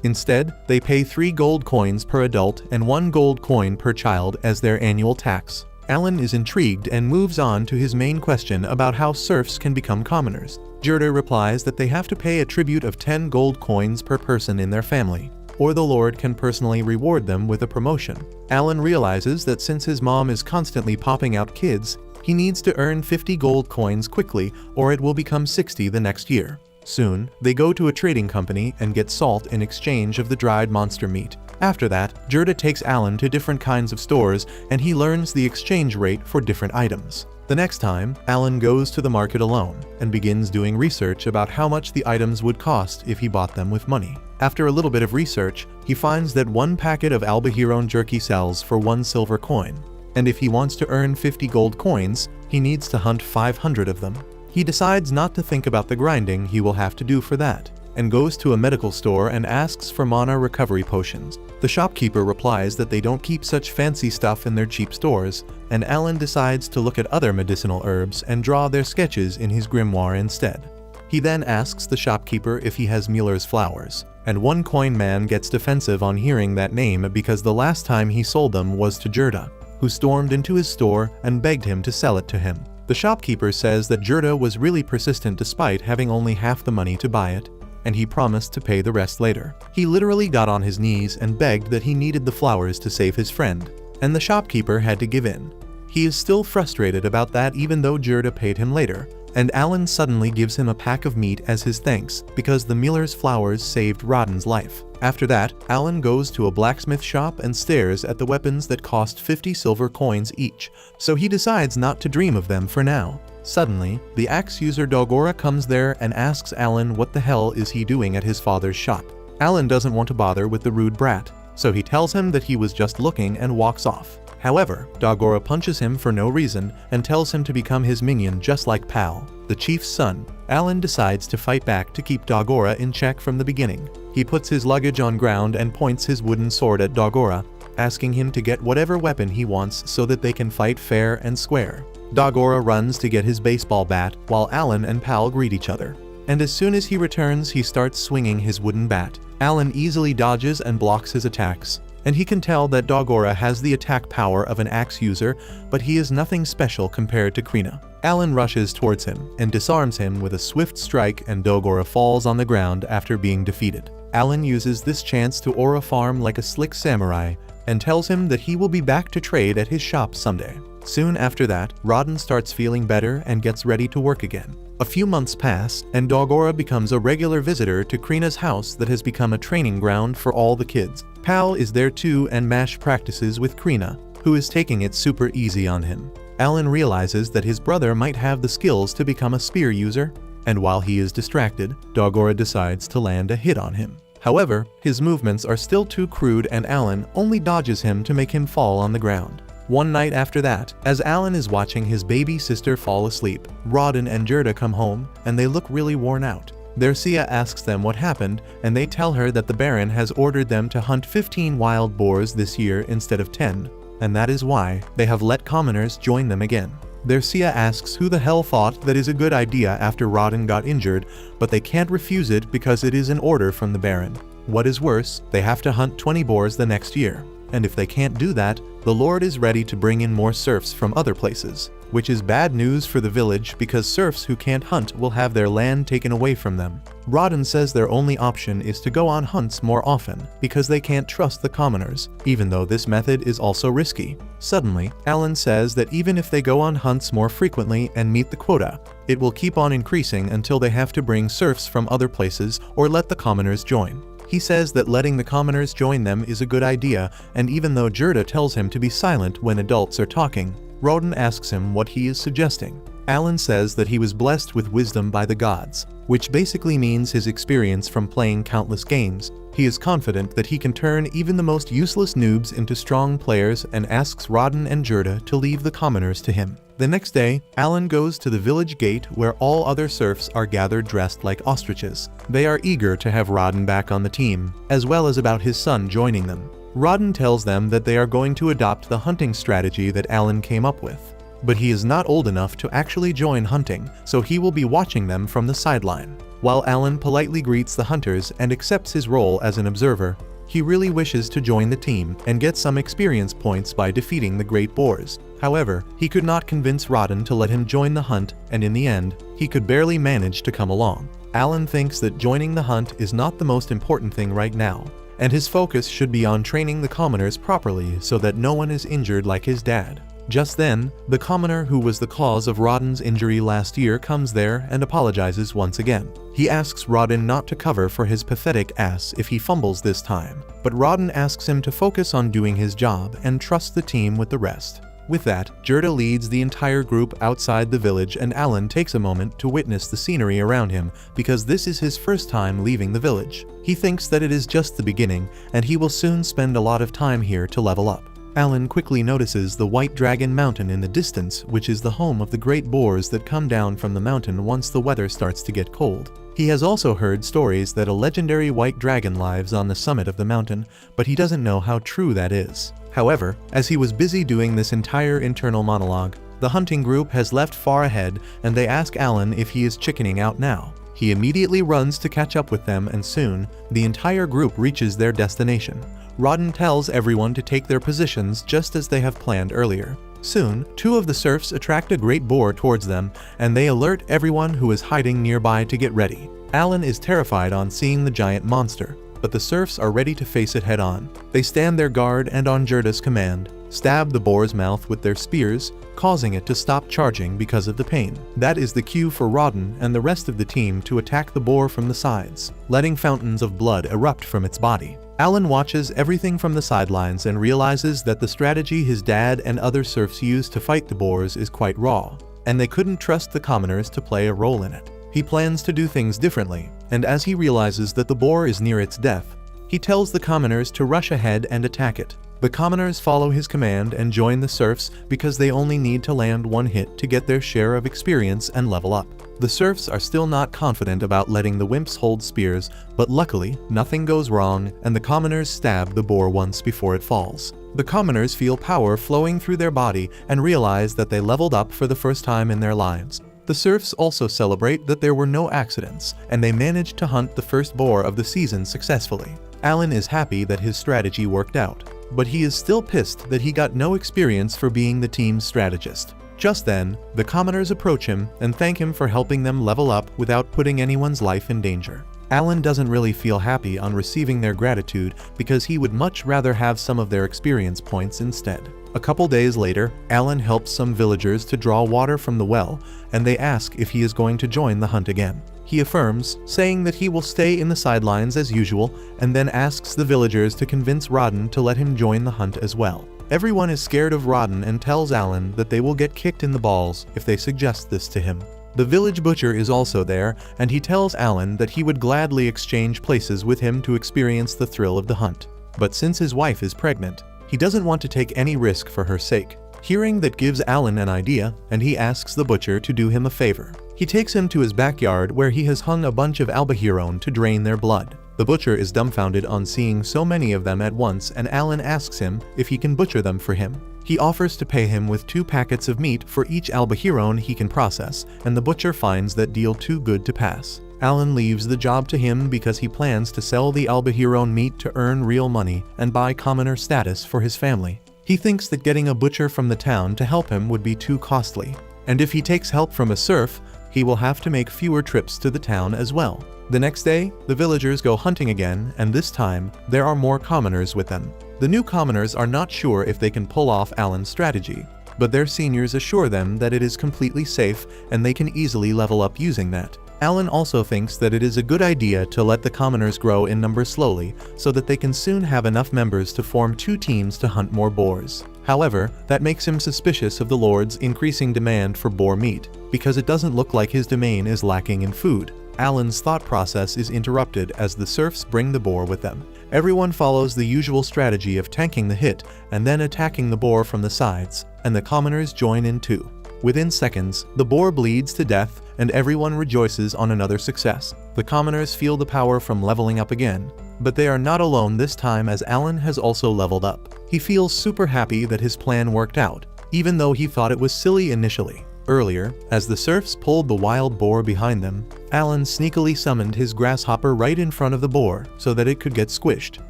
Instead, they pay 3 gold coins per adult and 1 gold coin per child as their annual tax. Alan is intrigued and moves on to his main question about how serfs can become commoners. Gerda replies that they have to pay a tribute of 10 gold coins per person in their family, or the Lord can personally reward them with a promotion. Alan realizes that since his mom is constantly popping out kids, he needs to earn 50 gold coins quickly or it will become 60 the next year. Soon, they go to a trading company and get salt in exchange of the dried monster meat. After that, Gerda takes Alan to different kinds of stores and he learns the exchange rate for different items. The next time, Alan goes to the market alone and begins doing research about how much the items would cost if he bought them with money. After a little bit of research, he finds that 1 packet of Albahiron jerky sells for 1 silver coin, and if he wants to earn 50 gold coins, he needs to hunt 500 of them. He decides not to think about the grinding he will have to do for that, and goes to a medical store and asks for mana recovery potions. The shopkeeper replies that they don't keep such fancy stuff in their cheap stores, and Alan decides to look at other medicinal herbs and draw their sketches in his grimoire instead. He then asks the shopkeeper if he has Mueller's flowers, and 1 coin man gets defensive on hearing that name because the last time he sold them was to Gerda, who stormed into his store and begged him to sell it to him. The shopkeeper says that Gerda was really persistent despite having only half the money to buy it, and he promised to pay the rest later. He literally got on his knees and begged that he needed the flowers to save his friend, and the shopkeeper had to give in. He is still frustrated about that even though Gerda paid him later, and Alan suddenly gives him a pack of meat as his thanks because the Mueller's flowers saved Rawdon's life. After that, Alan goes to a blacksmith shop and stares at the weapons that cost 50 silver coins each, so he decides not to dream of them for now. Suddenly, the axe user Dogora comes there and asks Alan what the hell is he doing at his father's shop. Alan doesn't want to bother with the rude brat, so he tells him that he was just looking and walks off. However, Dogora punches him for no reason and tells him to become his minion just like Pal, the chief's son. Alan decides to fight back to keep Dogora in check from the beginning. He puts his luggage on ground and points his wooden sword at Dogora, asking him to get whatever weapon he wants so that they can fight fair and square. Dogora runs to get his baseball bat while Alan and Pal greet each other, and as soon as he returns he starts swinging his wooden bat. Alan easily dodges and blocks his attacks, and he can tell that Dogora has the attack power of an axe user, but he is nothing special compared to Krina. Alan rushes towards him and disarms him with a swift strike and Dogora falls on the ground after being defeated. Alan uses this chance to aura farm like a slick samurai and tells him that he will be back to trade at his shop someday. Soon after that, Rawdon starts feeling better and gets ready to work again. A few months pass, and Dogora becomes a regular visitor to Krina's house that has become a training ground for all the kids. Pal is there too and Mash practices with Krina, who is taking it super easy on him. Alan realizes that his brother might have the skills to become a spear user, and while he is distracted, Dogora decides to land a hit on him. However, his movements are still too crude and Alan only dodges him to make him fall on the ground. One night after that, as Alan is watching his baby sister fall asleep, Rawdon and Gerda come home and they look really worn out. Dercia asks them what happened and they tell her that the Baron has ordered them to hunt 15 wild boars this year instead of 10, and that is why they have let commoners join them again. Dercia asks who the hell thought that is a good idea after Rawdon got injured, but they can't refuse it because it is an order from the Baron. What is worse, they have to hunt 20 boars the next year, and if they can't do that, the Lord is ready to bring in more serfs from other places. which is bad news for the village because serfs who can't hunt will have their land taken away from them. Rawdon says their only option is to go on hunts more often because they can't trust the commoners, even though this method is also risky. Suddenly, Alan says that even if they go on hunts more frequently and meet the quota, it will keep on increasing until they have to bring serfs from other places or let the commoners join. He says that letting the commoners join them is a good idea, and even though Gerda tells him to be silent when adults are talking, Rawdon asks him what he is suggesting. Alan says that he was blessed with wisdom by the gods, which basically means his experience from playing countless games. He is confident that he can turn even the most useless noobs into strong players and asks Rawdon and Gerda to leave the commoners to him. The next day, Alan goes to the village gate where all other serfs are gathered dressed like ostriches. They are eager to have Rawdon back on the team, as well as about his son joining them. Rawdon tells them that they are going to adopt the hunting strategy that Alan came up with. But he is not old enough to actually join hunting, so he will be watching them from the sideline. While Alan politely greets the hunters and accepts his role as an observer, he really wishes to join the team and get some experience points by defeating the great boars. However, he could not convince Rawdon to let him join the hunt, and in the end, he could barely manage to come along. Alan thinks that joining the hunt is not the most important thing right now, and his focus should be on training the commoners properly so that no one is injured like his dad. Just then, the commoner who was the cause of Rawdon's injury last year comes there and apologizes once again. He asks Rawdon not to cover for his pathetic ass if he fumbles this time, but Rawdon asks him to focus on doing his job and trust the team with the rest. With that, Gerda leads the entire group outside the village, and Alan takes a moment to witness the scenery around him because this is his first time leaving the village. He thinks that it is just the beginning, and he will soon spend a lot of time here to level up. Alan quickly notices the White Dragon Mountain in the distance, which is the home of the great boars that come down from the mountain once the weather starts to get cold. He has also heard stories that a legendary white dragon lives on the summit of the mountain, but he doesn't know how true that is. However, as he was busy doing this entire internal monologue, the hunting group has left far ahead and they ask Alan if he is chickening out now. He immediately runs to catch up with them, and soon, the entire group reaches their destination. Rawdon tells everyone to take their positions just as they have planned earlier. Soon, two of the serfs attract a great boar towards them, and they alert everyone who is hiding nearby to get ready. Alan is terrified on seeing the giant monster, but the serfs are ready to face it head on. They stand their guard and, on Gerda's command, stab the boar's mouth with their spears, causing it to stop charging because of the pain. That is the cue for Rawdon and the rest of the team to attack the boar from the sides, letting fountains of blood erupt from its body. Alan watches everything from the sidelines and realizes that the strategy his dad and other serfs used to fight the boars is quite raw, and they couldn't trust the commoners to play a role in it. He plans to do things differently, and as he realizes that the boar is near its death, he tells the commoners to rush ahead and attack it. The commoners follow his command and join the serfs because they only need to land one hit to get their share of experience and level up. The serfs are still not confident about letting the wimps hold spears, but luckily, nothing goes wrong and the commoners stab the boar once before it falls. The commoners feel power flowing through their body and realize that they leveled up for the first time in their lives. The serfs also celebrate that there were no accidents, and they managed to hunt the first boar of the season successfully. Alan is happy that his strategy worked out, but he is still pissed that he got no experience for being the team's strategist. Just then, the commoners approach him and thank him for helping them level up without putting anyone's life in danger. Alan doesn't really feel happy on receiving their gratitude because he would much rather have some of their experience points instead. A couple days later, Alan helps some villagers to draw water from the well, and they ask if he is going to join the hunt again. He affirms, saying that he will stay in the sidelines as usual, and then asks the villagers to convince Rawdon to let him join the hunt as well. Everyone is scared of Rawdon and tells Alan that they will get kicked in the balls if they suggest this to him. The village butcher is also there, and he tells Alan that he would gladly exchange places with him to experience the thrill of the hunt. But since his wife is pregnant, he doesn't want to take any risk for her sake. Hearing that gives Alan an idea, and he asks the butcher to do him a favor. He takes him to his backyard where he has hung a bunch of albahirone to drain their blood. The butcher is dumbfounded on seeing so many of them at once, and Alan asks him if he can butcher them for him. He offers to pay him with 2 packets of meat for each albahirone he can process, and the butcher finds that deal too good to pass. Alan leaves the job to him because he plans to sell the albahirone meat to earn real money and buy commoner status for his family. He thinks that getting a butcher from the town to help him would be too costly, and if he takes help from a serf, he will have to make fewer trips to the town as well. The next day, the villagers go hunting again, and this time, there are more commoners with them. The new commoners are not sure if they can pull off Alan's strategy, but their seniors assure them that it is completely safe and they can easily level up using that. Alan also thinks that it is a good idea to let the commoners grow in number slowly so that they can soon have enough members to form 2 teams to hunt more boars. However, that makes him suspicious of the Lord's increasing demand for boar meat, because it doesn't look like his domain is lacking in food. Alan's thought process is interrupted as the serfs bring the boar with them. Everyone follows the usual strategy of tanking the hit and then attacking the boar from the sides, and the commoners join in too. Within seconds, the boar bleeds to death and everyone rejoices on another success. The commoners feel the power from leveling up again, but they are not alone this time as Alan has also leveled up. He feels super happy that his plan worked out, even though he thought it was silly initially. Earlier, as the serfs pulled the wild boar behind them, Alan sneakily summoned his grasshopper right in front of the boar so that it could get squished.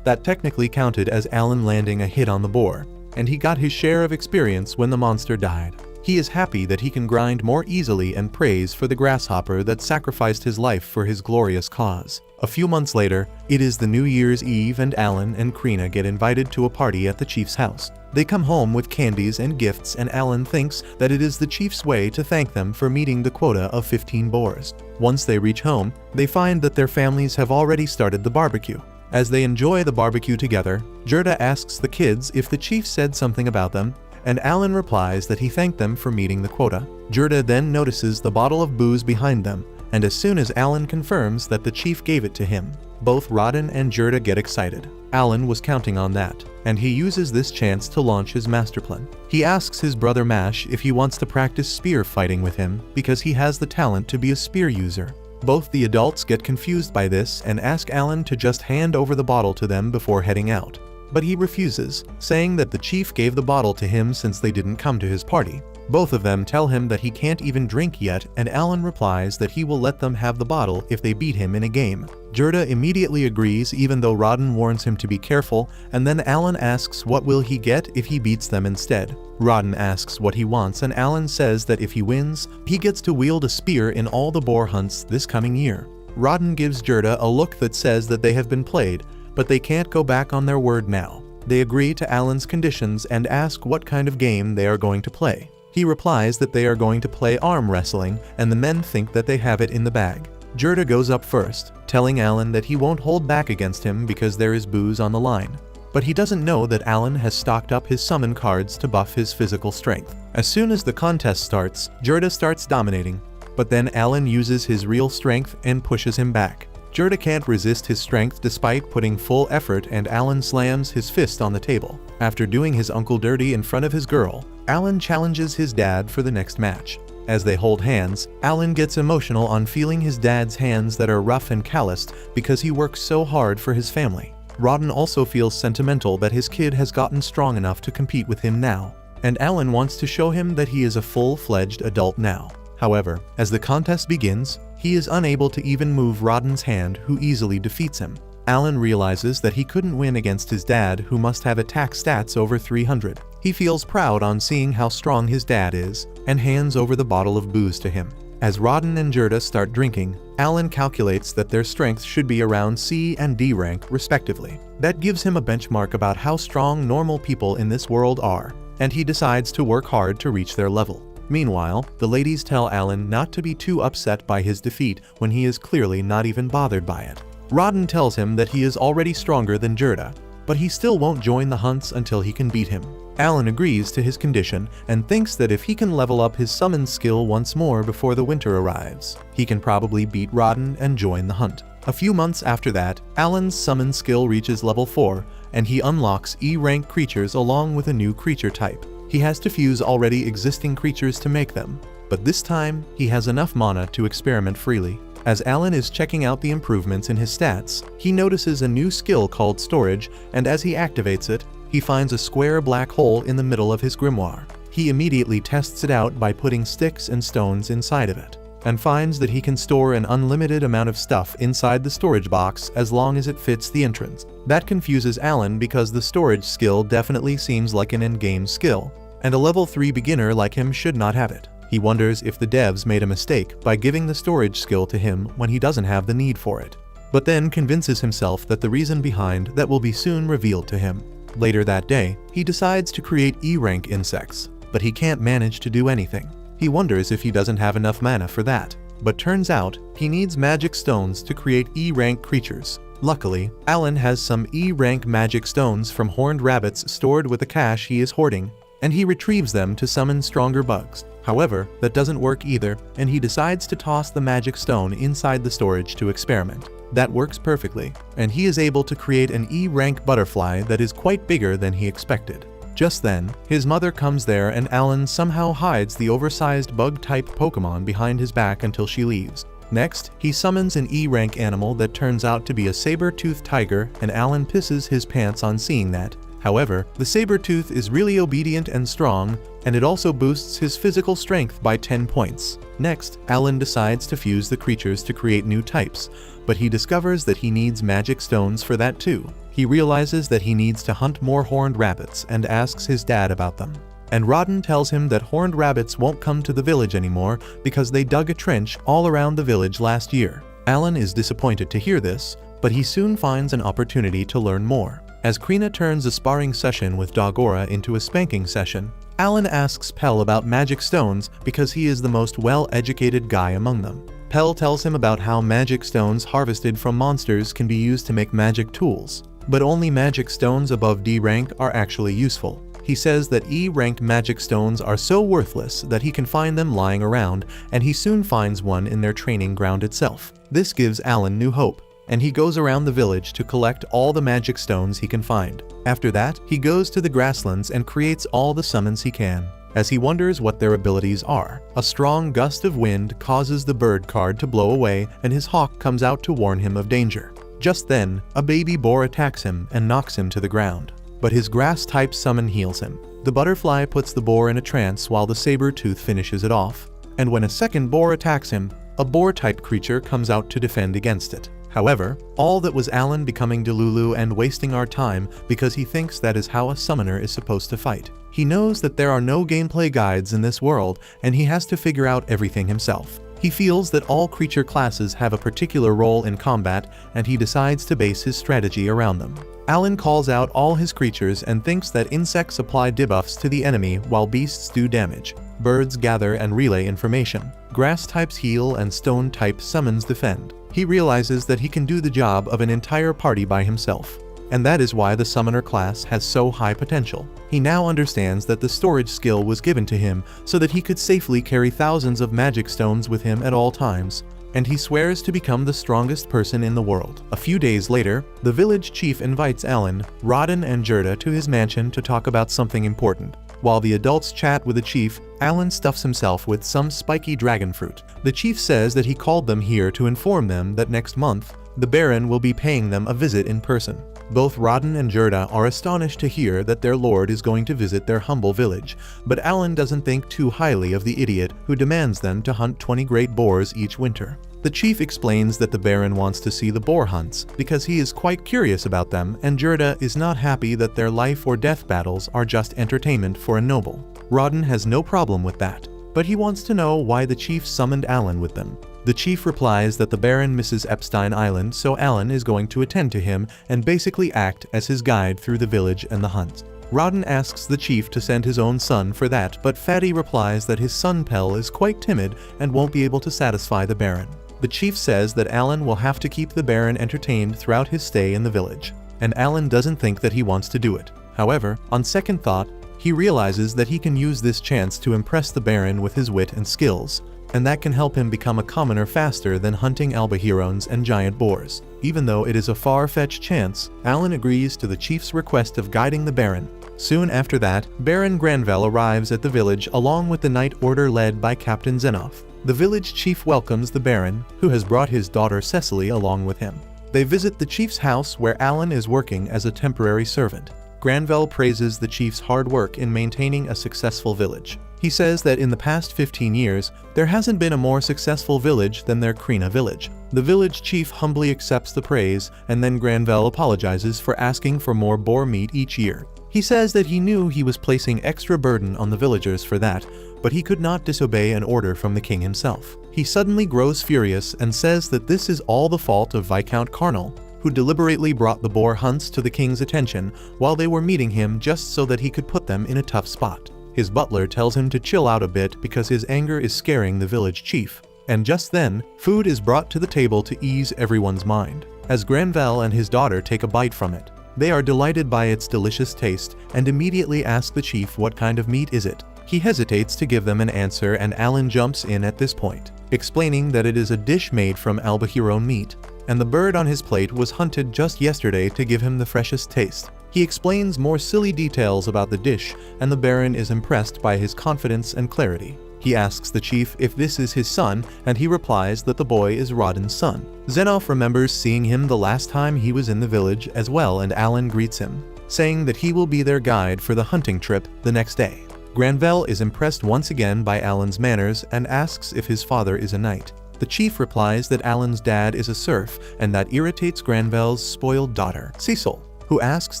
That technically counted as Alan landing a hit on the boar, and he got his share of experience when the monster died. He is happy that he can grind more easily and prays for the grasshopper that sacrificed his life for his glorious cause. A few months later, it is the New Year's Eve and Alan and Krina get invited to a party at the chief's house. They come home with candies and gifts and Alan thinks that it is the chief's way to thank them for meeting the quota of 15 boars. Once they reach home, they find that their families have already started the barbecue. As they enjoy the barbecue together, Gerda asks the kids if the chief said something about them, and Alan replies that he thanked them for meeting the quota. Gerda then notices the bottle of booze behind them, and as soon as Alan confirms that the chief gave it to him, both Rodden and Gerda get excited. Alan was counting on that, and he uses this chance to launch his master plan. He asks his brother Mash if he wants to practice spear fighting with him because he has the talent to be a spear user. Both the adults get confused by this and ask Alan to just hand over the bottle to them before heading out. But he refuses, saying that the chief gave the bottle to him since they didn't come to his party. Both of them tell him that he can't even drink yet, and Alan replies that he will let them have the bottle if they beat him in a game. Gerda immediately agrees even though Rodden warns him to be careful, and then Alan asks what will he get if he beats them instead. Rodden asks what he wants and Alan says that if he wins, he gets to wield a spear in all the boar hunts this coming year. Rodden gives Gerda a look that says that they have been played, but they can't go back on their word now. They agree to Alan's conditions and ask what kind of game they are going to play. He replies that they are going to play arm wrestling, and the men think that they have it in the bag. Gerda goes up first, telling Alan that he won't hold back against him because there is booze on the line. But he doesn't know that Alan has stocked up his summon cards to buff his physical strength. As soon as the contest starts, Gerda starts dominating, but then Alan uses his real strength and pushes him back. Gerda can't resist his strength despite putting full effort and Alan slams his fist on the table. After doing his uncle dirty in front of his girl, Alan challenges his dad for the next match. As they hold hands, Alan gets emotional on feeling his dad's hands that are rough and calloused because he works so hard for his family. Rodden also feels sentimental that his kid has gotten strong enough to compete with him now, and Alan wants to show him that he is a full-fledged adult now. However, as the contest begins, he is unable to even move Rodden's hand, who easily defeats him. Alan realizes that he couldn't win against his dad, who must have attack stats over 300. He feels proud on seeing how strong his dad is, and hands over the bottle of booze to him. As Rodden and Gerda start drinking, Alan calculates that their strength should be around C and D rank respectively. That gives him a benchmark about how strong normal people in this world are, and he decides to work hard to reach their level. Meanwhile, the ladies tell Alan not to be too upset by his defeat when he is clearly not even bothered by it. Rodden tells him that he is already stronger than Gerda, but he still won't join the hunts until he can beat him. Alan agrees to his condition and thinks that if he can level up his summon skill once more before the winter arrives, he can probably beat Rodden and join the hunt. A few months after that, Alan's summon skill reaches level 4, and he unlocks E-rank creatures along with a new creature type. He has to fuse already existing creatures to make them, but this time he has enough mana to experiment freely. As Alan is checking out the improvements in his stats, he notices a new skill called Storage, and as he activates it, he finds a square black hole in the middle of his grimoire. He immediately tests it out by putting sticks and stones inside of it. and finds that he can store an unlimited amount of stuff inside the storage box as long as it fits the entrance. That confuses Alan because the storage skill definitely seems like an in-game skill, and a level 3 beginner like him should not have it. He wonders if the devs made a mistake by giving the storage skill to him when he doesn't have the need for it, but then convinces himself that the reason behind that will be soon revealed to him. Later that day, he decides to create E-rank insects, but he can't manage to do anything. He wonders if he doesn't have enough mana for that, but turns out he needs magic stones to create E-rank creatures. Luckily, Alan has some E-rank magic stones from horned rabbits stored with a cache he is hoarding, and he retrieves them to summon stronger bugs. However, that doesn't work either, and he decides to toss the magic stone inside the storage to experiment. That works perfectly, and he is able to create an E-rank butterfly that is quite bigger than he expected. Just then, his mother comes there and Alan somehow hides the oversized bug-type Pokemon behind his back until she leaves. Next, he summons an E-rank animal that turns out to be a saber-toothed tiger, and Alan pisses his pants on seeing that. However, the saber-tooth is really obedient and strong, and it also boosts his physical strength by 10 points. Next, Alan decides to fuse the creatures to create new types, but he discovers that he needs magic stones for that too. He realizes that he needs to hunt more horned rabbits and asks his dad about them. And Rodden tells him that horned rabbits won't come to the village anymore because they dug a trench all around the village last year. Alan is disappointed to hear this, but he soon finds an opportunity to learn more. As Krina turns a sparring session with Dogora into a spanking session, Alan asks Pell about magic stones because he is the most well-educated guy among them. Pell tells him about how magic stones harvested from monsters can be used to make magic tools, but only magic stones above D rank are actually useful. He says that E rank magic stones are so worthless that he can find them lying around, and he soon finds one in their training ground itself. This gives Alan new hope, and he goes around the village to collect all the magic stones he can find. After that, he goes to the grasslands and creates all the summons he can. As he wonders what their abilities are, a strong gust of wind causes the bird card to blow away, and his hawk comes out to warn him of danger. Just then, a baby boar attacks him and knocks him to the ground, but his grass-type summon heals him. The butterfly puts the boar in a trance while the saber-tooth finishes it off, and when a second boar attacks him, a boar-type creature comes out to defend against it. However, all that was Alan becoming Delulu and wasting our time because he thinks that is how a summoner is supposed to fight. He knows that there are no gameplay guides in this world, and he has to figure out everything himself. He feels that all creature classes have a particular role in combat, and he decides to base his strategy around them. Alan calls out all his creatures and thinks that insects apply debuffs to the enemy while beasts do damage. Birds gather and relay information. Grass types heal and stone type summons defend. He realizes that he can do the job of an entire party by himself, and that is why the summoner class has so high potential. He now understands that the storage skill was given to him so that he could safely carry thousands of magic stones with him at all times, and he swears to become the strongest person in the world. A few days later, the village chief invites Alan, Rodden, and Gerda to his mansion to talk about something important. While the adults chat with the chief, Alan stuffs himself with some spiky dragon fruit. The chief says that he called them here to inform them that next month, the Baron will be paying them a visit in person. Both Rodden and Gerda are astonished to hear that their lord is going to visit their humble village, but Alan doesn't think too highly of the idiot who demands them to hunt 20 great boars each winter. The chief explains that the Baron wants to see the boar hunts because he is quite curious about them, and Gerda is not happy that their life or death battles are just entertainment for a noble. Rodden has no problem with that, but he wants to know why the chief summoned Alan with them. The chief replies that the Baron misses Epstein Island, so Alan is going to attend to him and basically act as his guide through the village and the hunts. Rodden asks the chief to send his own son for that, but Fatty replies that his son Pell is quite timid and won't be able to satisfy the Baron. The chief says that Alan will have to keep the Baron entertained throughout his stay in the village, and Alan doesn't think that he wants to do it. However, on second thought, he realizes that he can use this chance to impress the Baron with his wit and skills, and that can help him become a commoner faster than hunting albahirons and giant boars. Even though it is a far-fetched chance, Alan agrees to the chief's request of guiding the Baron. Soon after that, Baron Granville arrives at the village along with the Night Order led by Captain Zenoff. The village chief welcomes the Baron, who has brought his daughter Cecily along with him. They visit the chief's house where Alan is working as a temporary servant. Granville praises the chief's hard work in maintaining a successful village. He says that in the past 15 years, there hasn't been a more successful village than their Krina village. The village chief humbly accepts the praise, and then Granvelle apologizes for asking for more boar meat each year. He says that he knew he was placing extra burden on the villagers for that, but he could not disobey an order from the king himself. He suddenly grows furious and says that this is all the fault of Viscount Carnal, who deliberately brought the boar hunts to the king's attention while they were meeting him just so that he could put them in a tough spot. His butler tells him to chill out a bit because his anger is scaring the village chief. And just then, food is brought to the table to ease everyone's mind. As Granvelle and his daughter take a bite from it, they are delighted by its delicious taste and immediately ask the chief what kind of meat is it. He hesitates to give them an answer, and Alan jumps in at this point, explaining that it is a dish made from albahirone meat, and the bird on his plate was hunted just yesterday to give him the freshest taste. He explains more silly details about the dish, and the Baron is impressed by his confidence and clarity. He asks the chief if this is his son, and he replies that the boy is Rodden's son. Zenoff remembers seeing him the last time he was in the village as well, and Alan greets him, saying that he will be their guide for the hunting trip the next day. Granvelle is impressed once again by Alan's manners and asks if his father is a knight. The chief replies that Alan's dad is a serf, and that irritates Granvelle's spoiled daughter, Cecil, who asks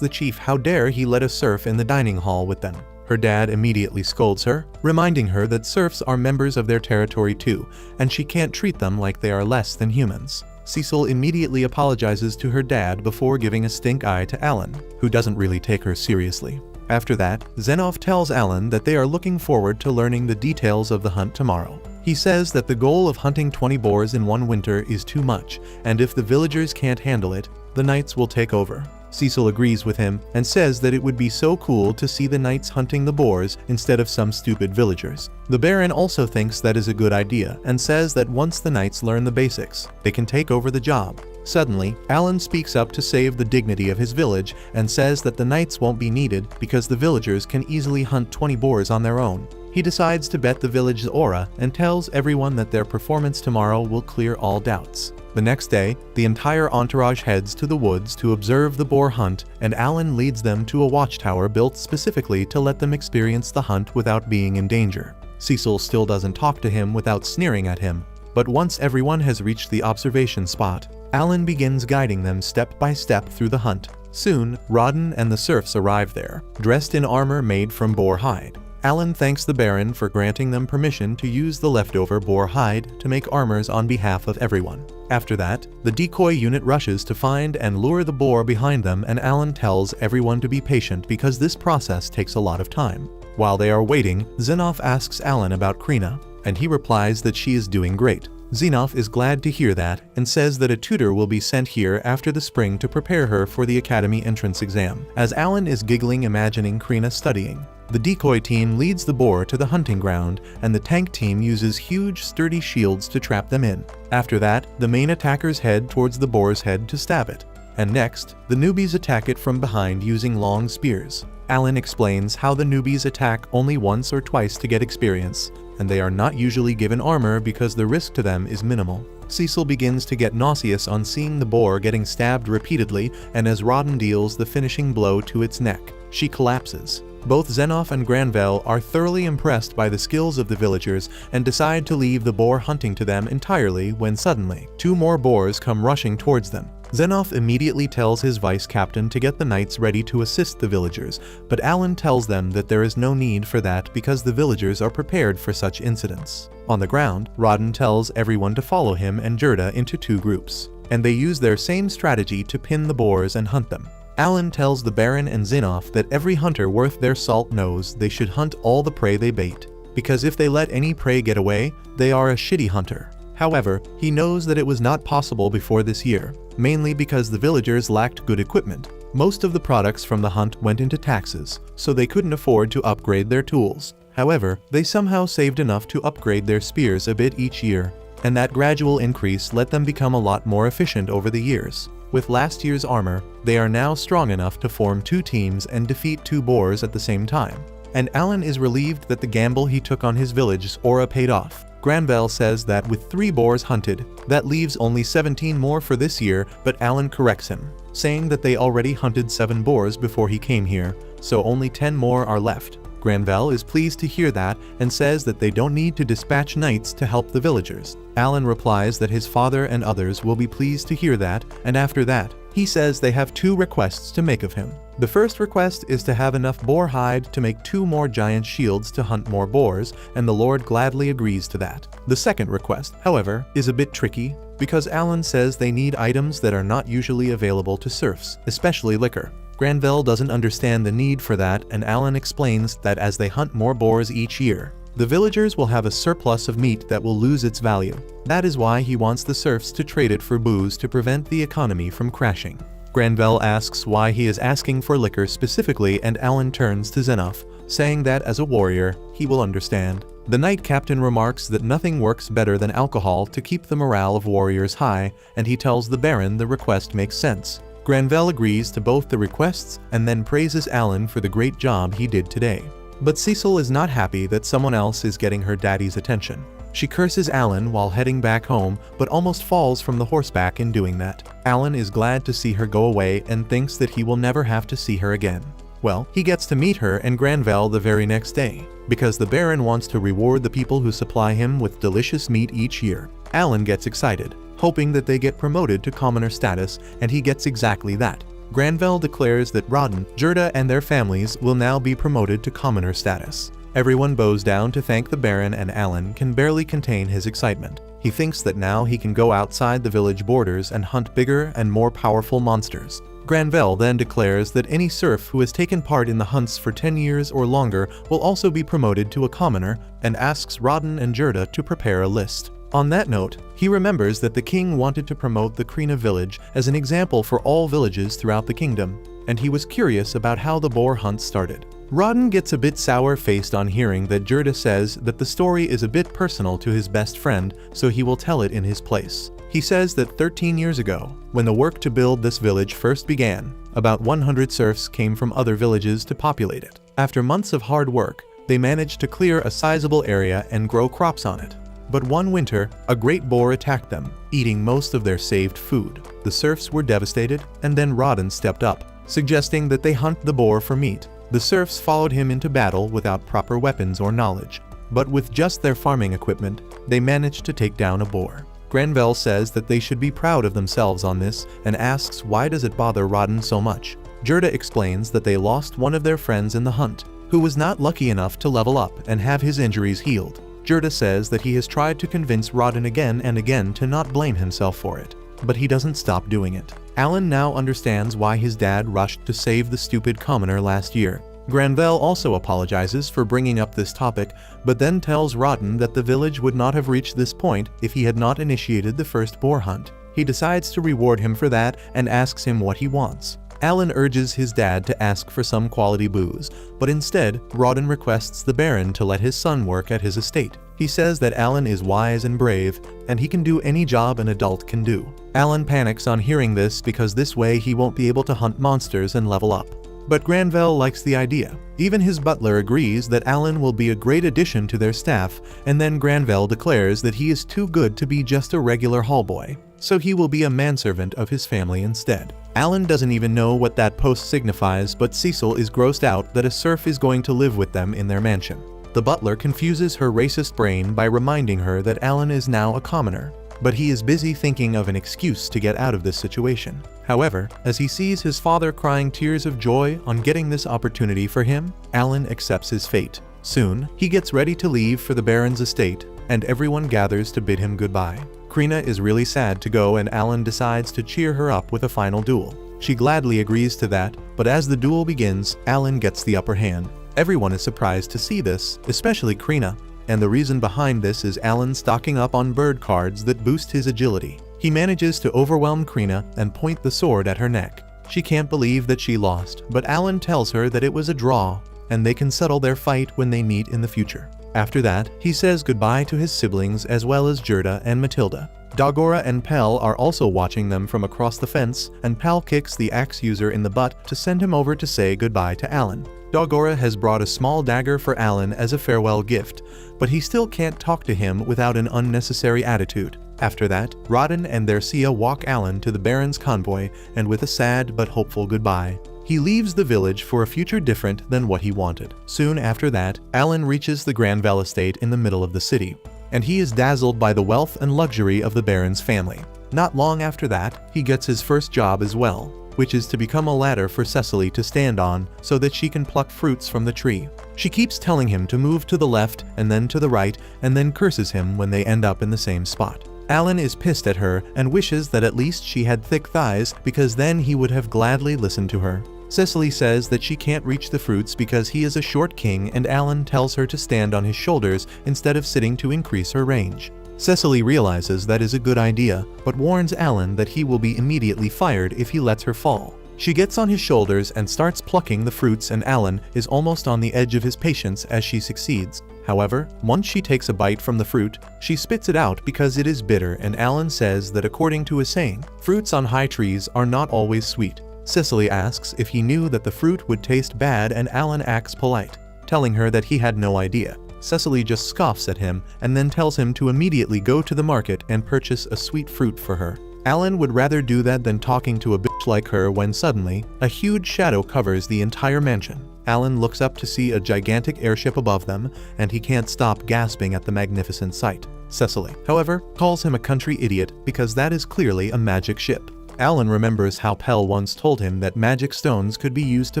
the chief how dare he let a serf in the dining hall with them. Her dad immediately scolds her, reminding her that serfs are members of their territory too, and she can't treat them like they are less than humans. Cecil immediately apologizes to her dad before giving a stink eye to Alan, who doesn't really take her seriously. After that, Zenoff tells Alan that they are looking forward to learning the details of the hunt tomorrow. He says that the goal of hunting 20 boars in one winter is too much, and if the villagers can't handle it, the knights will take over. Cecil agrees with him and says that it would be so cool to see the knights hunting the boars instead of some stupid villagers. The Baron also thinks that is a good idea and says that once the knights learn the basics, they can take over the job. Suddenly, Alan speaks up to save the dignity of his village and says that the knights won't be needed because the villagers can easily hunt 20 boars on their own. He decides to bet the village's aura and tells everyone that their performance tomorrow will clear all doubts. The next day, the entire entourage heads to the woods to observe the boar hunt, and Alan leads them to a watchtower built specifically to let them experience the hunt without being in danger. Cecil still doesn't talk to him without sneering at him, but once everyone has reached the observation spot, Alan begins guiding them step by step through the hunt. Soon, Rodden and the serfs arrive there, dressed in armor made from boar hide. Alan thanks the Baron for granting them permission to use the leftover boar hide to make armors on behalf of everyone. After that, the decoy unit rushes to find and lure the boar behind them, and Alan tells everyone to be patient because this process takes a lot of time. While they are waiting, Zenoff asks Alan about Krina, and he replies that she is doing great. Zenoff is glad to hear that and says that a tutor will be sent here after the spring to prepare her for the academy entrance exam. As Alan is giggling imagining Krina studying, the decoy team leads the boar to the hunting ground, and the tank team uses huge sturdy shields to trap them in. After that, the main attackers head towards the boar's head to stab it. And next, the newbies attack it from behind using long spears. Alan explains how the newbies attack only once or twice to get experience, and they are not usually given armor because the risk to them is minimal. Cecil begins to get nauseous on seeing the boar getting stabbed repeatedly, and as Rodden deals the finishing blow to its neck, she collapses. Both Zenoff and Granvelle are thoroughly impressed by the skills of the villagers and decide to leave the boar hunting to them entirely when suddenly, 2 more boars come rushing towards them. Zenoff immediately tells his vice captain to get the knights ready to assist the villagers, but Alan tells them that there is no need for that because the villagers are prepared for such incidents. On the ground, Rodden tells everyone to follow him and Gerda into 2 groups, and they use their same strategy to pin the boars and hunt them. Alan tells the Baron and Zenoff that every hunter worth their salt knows they should hunt all the prey they bait, because if they let any prey get away, they are a shitty hunter. However, he knows that it was not possible before this year, mainly because the villagers lacked good equipment. Most of the products from the hunt went into taxes, so they couldn't afford to upgrade their tools. However, they somehow saved enough to upgrade their spears a bit each year, and that gradual increase let them become a lot more efficient over the years. With last year's armor, they are now strong enough to form 2 teams and defeat 2 boars at the same time. And Alan is relieved that the gamble he took on his village's aura paid off. Granvelle says that with 3 boars hunted, that leaves only 17 more for this year, but Alan corrects him, saying that they already hunted 7 boars before he came here, so only 10 more are left. Granvelle is pleased to hear that and says that they don't need to dispatch knights to help the villagers. Alan replies that his father and others will be pleased to hear that, and after that, he says they have 2 requests to make of him. The first request is to have enough boar hide to make 2 more giant shields to hunt more boars, and the Lord gladly agrees to that. The second request, however, is a bit tricky, because Alan says they need items that are not usually available to serfs, especially liquor. Granvelle doesn't understand the need for that, and Alan explains that as they hunt more boars each year, the villagers will have a surplus of meat that will lose its value. That is why he wants the serfs to trade it for booze to prevent the economy from crashing. Granvelle asks why he is asking for liquor specifically, and Alan turns to Xenof, saying that as a warrior, he will understand. The knight captain remarks that nothing works better than alcohol to keep the morale of warriors high, and he tells the Baron the request makes sense. Granvelle agrees to both the requests and then praises Alan for the great job he did today. But Cecil is not happy that someone else is getting her daddy's attention. She curses Alan while heading back home, but almost falls from the horseback in doing that. Alan is glad to see her go away and thinks that he will never have to see her again. Well, he gets to meet her and Granvelle the very next day, because the Baron wants to reward the people who supply him with delicious meat each year. Alan gets excited, hoping that they get promoted to commoner status, and he gets exactly that. Granvelle declares that Rodden, Gerda, and their families will now be promoted to commoner status. Everyone bows down to thank the Baron, and Alan can barely contain his excitement. He thinks that now he can go outside the village borders and hunt bigger and more powerful monsters. Granvelle then declares that any serf who has taken part in the hunts for 10 years or longer will also be promoted to a commoner, and asks Rodden and Gerda to prepare a list. On that note, he remembers that the king wanted to promote the Krina village as an example for all villages throughout the kingdom, and he was curious about how the boar hunt started. Rodden gets a bit sour-faced on hearing that Gerda says that the story is a bit personal to his best friend, so he will tell it in his place. He says that 13 years ago, when the work to build this village first began, about 100 serfs came from other villages to populate it. After months of hard work, they managed to clear a sizable area and grow crops on it. But one winter, a great boar attacked them, eating most of their saved food. The serfs were devastated, and then Rodden stepped up, suggesting that they hunt the boar for meat. The serfs followed him into battle without proper weapons or knowledge, but with just their farming equipment, they managed to take down a boar. Granvelle says that they should be proud of themselves on this, and asks why does it bother Rodden so much. Gerda explains that they lost one of their friends in the hunt, who was not lucky enough to level up and have his injuries healed. Gerda says that he has tried to convince Rodden again and again to not blame himself for it, but he doesn't stop doing it. Alan now understands why his dad rushed to save the stupid commoner last year. Granvelle also apologizes for bringing up this topic, but then tells Rodden that the village would not have reached this point if he had not initiated the first boar hunt. He decides to reward him for that and asks him what he wants. Alan urges his dad to ask for some quality booze, but instead, Rodden requests the Baron to let his son work at his estate. He says that Alan is wise and brave, and he can do any job an adult can do. Alan panics on hearing this because this way he won't be able to hunt monsters and level up. But Granvelle likes the idea. Even his butler agrees that Alan will be a great addition to their staff, and then Granvelle declares that he is too good to be just a regular hallboy, so he will be a manservant of his family instead. Alan doesn't even know what that post signifies, but Cecil is grossed out that a serf is going to live with them in their mansion. The butler confuses her racist brain by reminding her that Alan is now a commoner, but he is busy thinking of an excuse to get out of this situation. However, as he sees his father crying tears of joy on getting this opportunity for him, Alan accepts his fate. Soon, he gets ready to leave for the Baron's estate, and everyone gathers to bid him goodbye. Krina is really sad to go, and Alan decides to cheer her up with a final duel. She gladly agrees to that, but as the duel begins, Alan gets the upper hand. Everyone is surprised to see this, especially Krina, and the reason behind this is Alan stocking up on bird cards that boost his agility. He manages to overwhelm Krina and point the sword at her neck. She can't believe that she lost, but Alan tells her that it was a draw, and they can settle their fight when they meet in the future. After that, he says goodbye to his siblings as well as Gerda and Matilda. Dagora and Pell are also watching them from across the fence, and Pell kicks the axe user in the butt to send him over to say goodbye to Alan. Dagora has brought a small dagger for Alan as a farewell gift, but he still can't talk to him without an unnecessary attitude. After that, Rodden and their Sia walk Alan to the Baron's convoy, and with a sad but hopeful goodbye, He leaves the village for a future different than what he wanted. Soon after that, Alan reaches the Granville estate in the middle of the city, and he is dazzled by the wealth and luxury of the Baron's family. Not long after that, he gets his first job as well, which is to become a ladder for Cecily to stand on so that she can pluck fruits from the tree. She keeps telling him to move to the left and then to the right, and then curses him when they end up in the same spot. Alan is pissed at her and wishes that at least she had thick thighs, because then he would have gladly listened to her. Cecily says that she can't reach the fruits because he is a short king, and Alan tells her to stand on his shoulders instead of sitting to increase her range. Cecily realizes that is a good idea, but warns Alan that he will be immediately fired if he lets her fall. She gets on his shoulders and starts plucking the fruits, and Alan is almost on the edge of his patience as she succeeds. However, once she takes a bite from the fruit, she spits it out because it is bitter, and Alan says that according to his saying, fruits on high trees are not always sweet. Cecily asks if he knew that the fruit would taste bad, and Alan acts polite, telling her that he had no idea. Cecily just scoffs at him and then tells him to immediately go to the market and purchase a sweet fruit for her. Alan would rather do that than talking to a bitch like her when suddenly, a huge shadow covers the entire mansion. Alan looks up to see a gigantic airship above them, and he can't stop gasping at the magnificent sight. Cecily, however, calls him a country idiot because that is clearly a magic ship. Alan remembers how Pell once told him that magic stones could be used to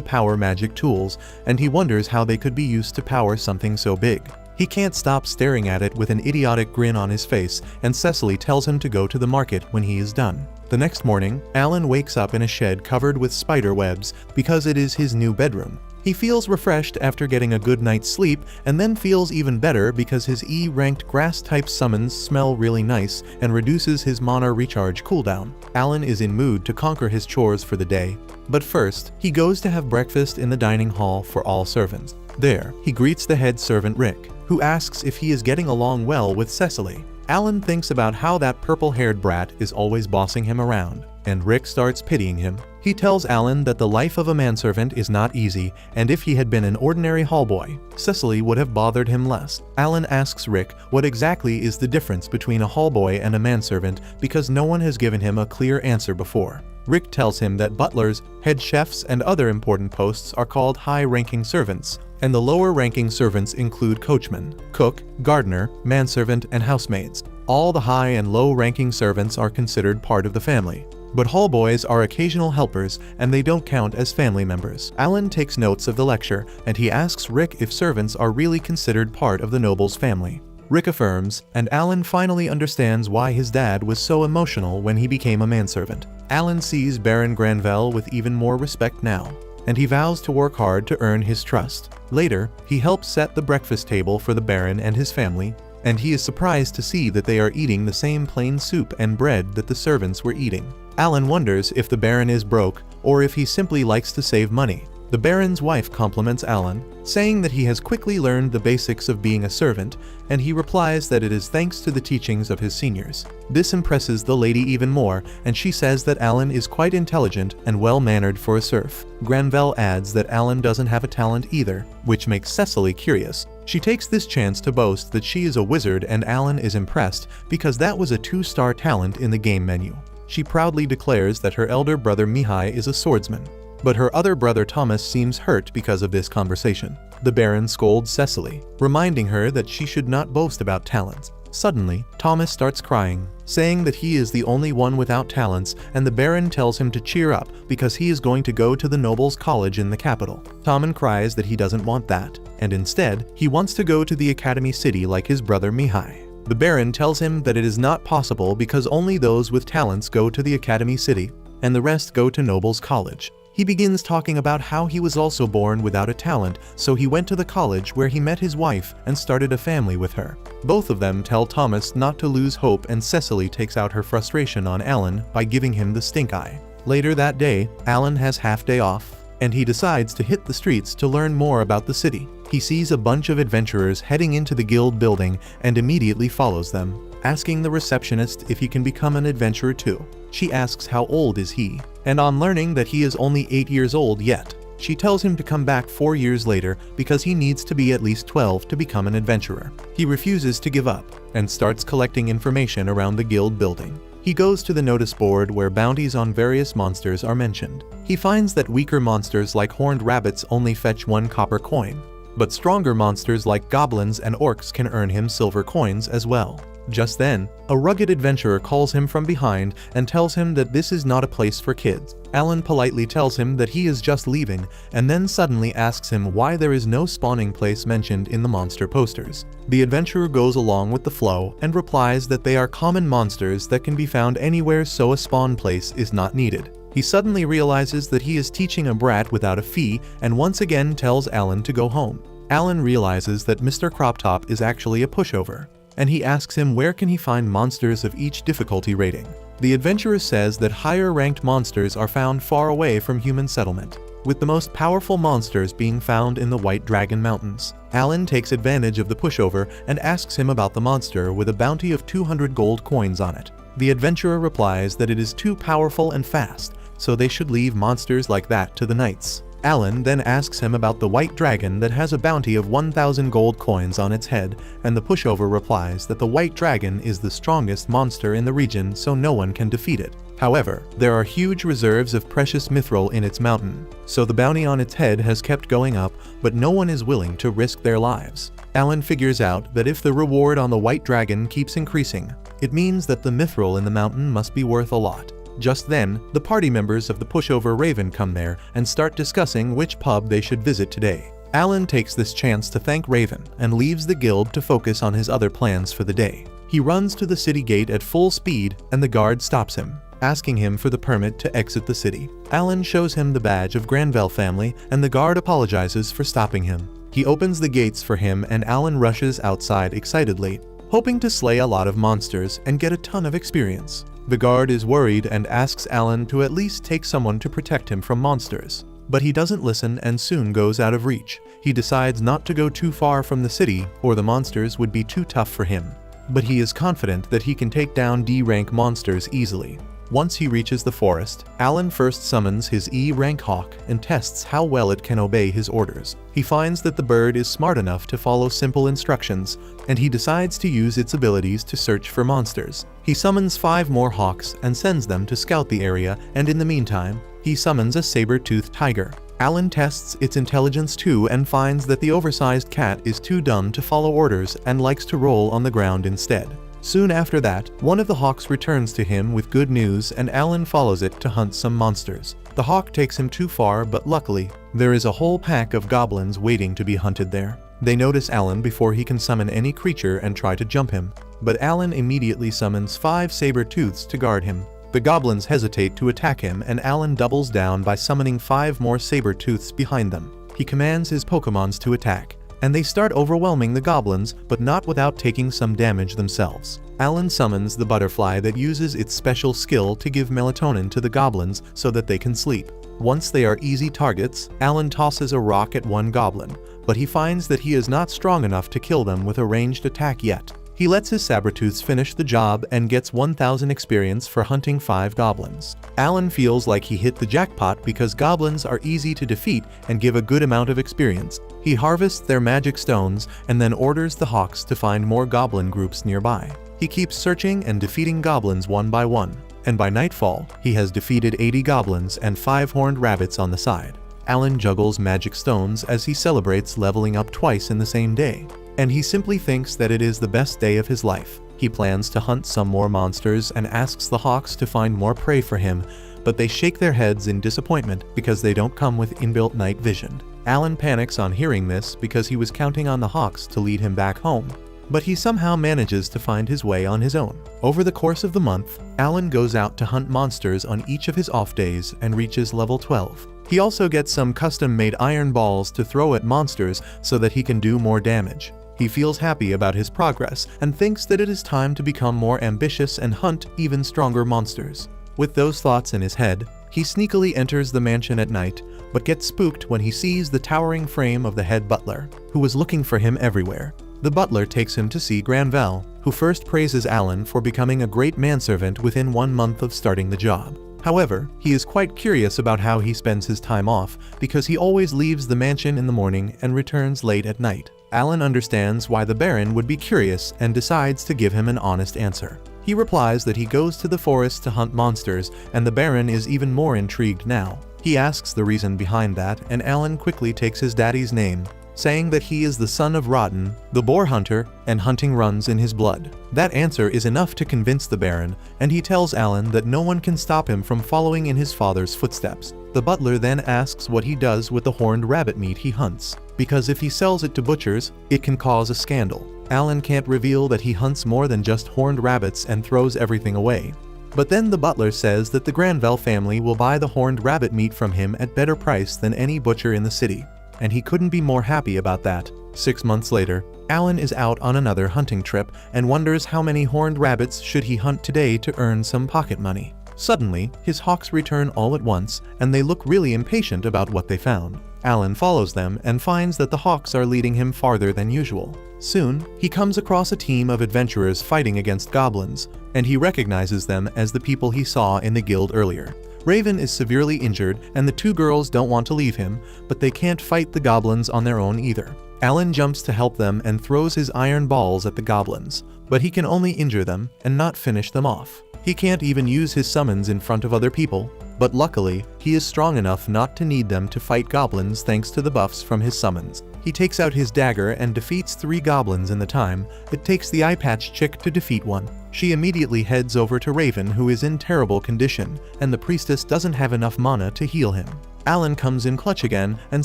power magic tools, and he wonders how they could be used to power something so big. He can't stop staring at it with an idiotic grin on his face, and Cecily tells him to go to the market when he is done. The next morning, Alan wakes up in a shed covered with spider webs because it is his new bedroom. He feels refreshed after getting a good night's sleep, and then feels even better because his E-ranked grass-type summons smell really nice and reduces his mana recharge cooldown. Alan is in mood to conquer his chores for the day, but first, he goes to have breakfast in the dining hall for all servants. There, he greets the head servant Rick, who asks if he is getting along well with Cecily. Alan thinks about how that purple-haired brat is always bossing him around, and Rick starts pitying him. He tells Alan that the life of a manservant is not easy, and if he had been an ordinary hallboy, Cecily would have bothered him less. Alan asks Rick what exactly is the difference between a hallboy and a manservant because no one has given him a clear answer before. Rick tells him that butlers, head chefs, and other important posts are called high-ranking servants, and the lower-ranking servants include coachman, cook, gardener, manservant, and housemaids. All the high and low-ranking servants are considered part of the family, but hallboys are occasional helpers and they don't count as family members. Alan takes notes of the lecture, and he asks Rick if servants are really considered part of the noble's family. Rick affirms, and Alan finally understands why his dad was so emotional when he became a manservant. Alan sees Baron Granville with even more respect now, and he vows to work hard to earn his trust. Later, he helps set the breakfast table for the Baron and his family, and he is surprised to see that they are eating the same plain soup and bread that the servants were eating. Alan wonders if the Baron is broke or if he simply likes to save money. The Baron's wife compliments Alan, saying that he has quickly learned the basics of being a servant, and he replies that it is thanks to the teachings of his seniors. This impresses the lady even more, and she says that Alan is quite intelligent and well-mannered for a serf. Granville adds that Alan doesn't have a talent either, which makes Cecily curious. She takes this chance to boast that she is a wizard, and Alan is impressed because that was a 2-star talent in the game menu. She proudly declares that her elder brother Mihai is a swordsman, but her other brother Thomas seems hurt because of this conversation. The Baron scolds Cecily, reminding her that she should not boast about talents. Suddenly, Thomas starts crying, saying that he is the only one without talents, and the Baron tells him to cheer up because he is going to go to the Nobles' College in the capital. Tommen cries that he doesn't want that, and instead, he wants to go to the Academy City like his brother Mihai. The Baron tells him that it is not possible because only those with talents go to the Academy City, and the rest go to Nobles' College. He begins talking about how he was also born without a talent, so he went to the college where he met his wife and started a family with her. Both of them tell Thomas not to lose hope, and Cecily takes out her frustration on Alan by giving him the stink eye. Later that day, Alan has half-day off, and he decides to hit the streets to learn more about the city. He sees a bunch of adventurers heading into the guild building and immediately follows them, asking the receptionist if he can become an adventurer too. She asks how old is he, and on learning that he is only 8 years old yet, she tells him to come back 4 years later because he needs to be at least 12 to become an adventurer. He refuses to give up and starts collecting information around the guild building. He goes to the notice board where bounties on various monsters are mentioned. He finds that weaker monsters like horned rabbits only fetch 1 copper coin, but stronger monsters like goblins and orcs can earn him silver coins as well. Just then, a rugged adventurer calls him from behind and tells him that this is not a place for kids. Alan politely tells him that he is just leaving, and then suddenly asks him why there is no spawning place mentioned in the monster posters. The adventurer goes along with the flow and replies that they are common monsters that can be found anywhere, so a spawn place is not needed. He suddenly realizes that he is teaching a brat without a fee and once again tells Alan to go home. Alan realizes that Mr. Crop Top is actually a pushover, and he asks him where can he find monsters of each difficulty rating. The adventurer says that higher ranked monsters are found far away from human settlement, with the most powerful monsters being found in the White Dragon Mountains. Alan takes advantage of the pushover and asks him about the monster with a bounty of 200 gold coins on it. The adventurer replies that it is too powerful and fast, so they should leave monsters like that to the knights. Alan then asks him about the white dragon that has a bounty of 1,000 gold coins on its head, and the pushover replies that the white dragon is the strongest monster in the region, so no one can defeat it. However, there are huge reserves of precious mithril in its mountain, so the bounty on its head has kept going up, but no one is willing to risk their lives. Alan figures out that if the reward on the white dragon keeps increasing, it means that the mithril in the mountain must be worth a lot. Just then, the party members of the pushover Raven come there and start discussing which pub they should visit today. Alan takes this chance to thank Raven and leaves the guild to focus on his other plans for the day. He runs to the city gate at full speed and the guard stops him, asking him for the permit to exit the city. Alan shows him the badge of Granville family and the guard apologizes for stopping him. He opens the gates for him and Alan rushes outside excitedly, hoping to slay a lot of monsters and get a ton of experience. The guard is worried and asks Alan to at least take someone to protect him from monsters, but he doesn't listen and soon goes out of reach. He decides not to go too far from the city or the monsters would be too tough for him, but he is confident that he can take down D-rank monsters easily. Once he reaches the forest, Alan first summons his E-rank hawk and tests how well it can obey his orders. He finds that the bird is smart enough to follow simple instructions, and he decides to use its abilities to search for monsters. He summons 5 more hawks and sends them to scout the area, and in the meantime, he summons a saber-toothed tiger. Alan tests its intelligence too and finds that the oversized cat is too dumb to follow orders and likes to roll on the ground instead. Soon after that, one of the hawks returns to him with good news and Alan follows it to hunt some monsters. The hawk takes him too far, but luckily, there is a whole pack of goblins waiting to be hunted there. They notice Alan before he can summon any creature and try to jump him, but Alan immediately summons 5 saber-tooths to guard him. The goblins hesitate to attack him and Alan doubles down by summoning 5 more saber-tooths behind them. He commands his Pokémons to attack, and they start overwhelming the goblins, but not without taking some damage themselves. Alan summons the butterfly that uses its special skill to give melatonin to the goblins so that they can sleep. Once they are easy targets, Alan tosses a rock at one goblin, but he finds that he is not strong enough to kill them with a ranged attack yet. He lets his saber-tooths finish the job and gets 1,000 experience for hunting 5 goblins. Alan feels like he hit the jackpot because goblins are easy to defeat and give a good amount of experience. He harvests their magic stones and then orders the hawks to find more goblin groups nearby. He keeps searching and defeating goblins one by one, and by nightfall, he has defeated 80 goblins and 5 horned rabbits on the side. Alan juggles magic stones as he celebrates leveling up twice in the same day, and he simply thinks that it is the best day of his life. He plans to hunt some more monsters and asks the hawks to find more prey for him, but they shake their heads in disappointment because they don't come with inbuilt night vision. Alan panics on hearing this because he was counting on the hawks to lead him back home, but he somehow manages to find his way on his own. Over the course of the month, Alan goes out to hunt monsters on each of his off days and reaches level 12. He also gets some custom-made iron balls to throw at monsters so that he can do more damage. He feels happy about his progress and thinks that it is time to become more ambitious and hunt even stronger monsters. With those thoughts in his head, he sneakily enters the mansion at night, but gets spooked when he sees the towering frame of the head butler, who was looking for him everywhere. The butler takes him to see Granville, who first praises Alan for becoming a great manservant within 1 month of starting the job. However, he is quite curious about how he spends his time off because he always leaves the mansion in the morning and returns late at night. Alan understands why the Baron would be curious and decides to give him an honest answer. He replies that he goes to the forest to hunt monsters, and the Baron is even more intrigued now. He asks the reason behind that, and Alan quickly takes his daddy's name, saying that he is the son of Rotten, the boar hunter, and hunting runs in his blood. That answer is enough to convince the Baron, and he tells Alan that no one can stop him from following in his father's footsteps. The butler then asks what he does with the horned rabbit meat he hunts, because if he sells it to butchers, it can cause a scandal. Alan can't reveal that he hunts more than just horned rabbits and throws everything away. But then the butler says that the Granville family will buy the horned rabbit meat from him at better price than any butcher in the city, and he couldn't be more happy about that. 6 months later, Alan is out on another hunting trip and wonders how many horned rabbits should he hunt today to earn some pocket money. Suddenly, his hawks return all at once, and they look really impatient about what they found. Alan follows them and finds that the hawks are leading him farther than usual. Soon, he comes across a team of adventurers fighting against goblins, and he recognizes them as the people he saw in the guild earlier. Raven is severely injured, and the two girls don't want to leave him, but they can't fight the goblins on their own either. Alan jumps to help them and throws his iron balls at the goblins, but he can only injure them and not finish them off. He can't even use his summons in front of other people, but luckily, he is strong enough not to need them to fight goblins thanks to the buffs from his summons. He takes out his dagger and defeats 3 goblins in the time it takes the eye patch chick to defeat one. She immediately heads over to Raven, who is in terrible condition, and the priestess doesn't have enough mana to heal him. Alan comes in clutch again and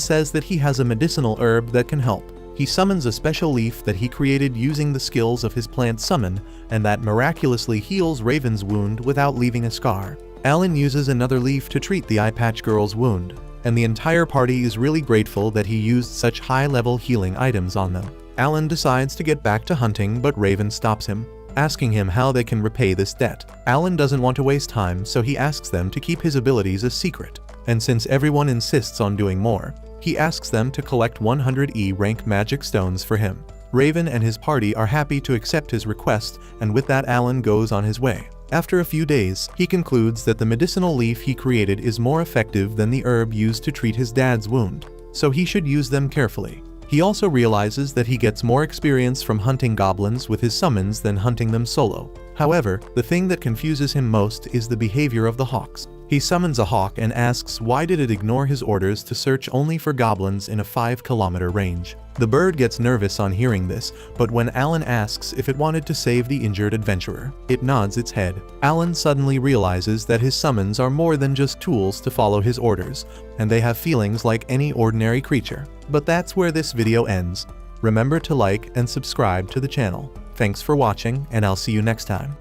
says that he has a medicinal herb that can help. He summons a special leaf that he created using the skills of his plant summon, and that miraculously heals Raven's wound without leaving a scar. Alan uses another leaf to treat the eye patch girl's wound, and the entire party is really grateful that he used such high-level healing items on them. Alan decides to get back to hunting, but Raven stops him, asking him how they can repay this debt. Alan doesn't want to waste time, so he asks them to keep his abilities a secret. And since everyone insists on doing more, he asks them to collect 100 E rank magic stones for him. Raven and his party are happy to accept his request, and with that Alan goes on his way. After a few days, he concludes that the medicinal leaf he created is more effective than the herb used to treat his dad's wound, so he should use them carefully. He also realizes that he gets more experience from hunting goblins with his summons than hunting them solo. However, the thing that confuses him most is the behavior of the hawks. He summons a hawk and asks why did it ignore his orders to search only for goblins in a 5-kilometer range. The bird gets nervous on hearing this, but when Alan asks if it wanted to save the injured adventurer, it nods its head. Alan suddenly realizes that his summons are more than just tools to follow his orders, and they have feelings like any ordinary creature. But that's where this video ends. Remember to like and subscribe to the channel. Thanks for watching, and I'll see you next time.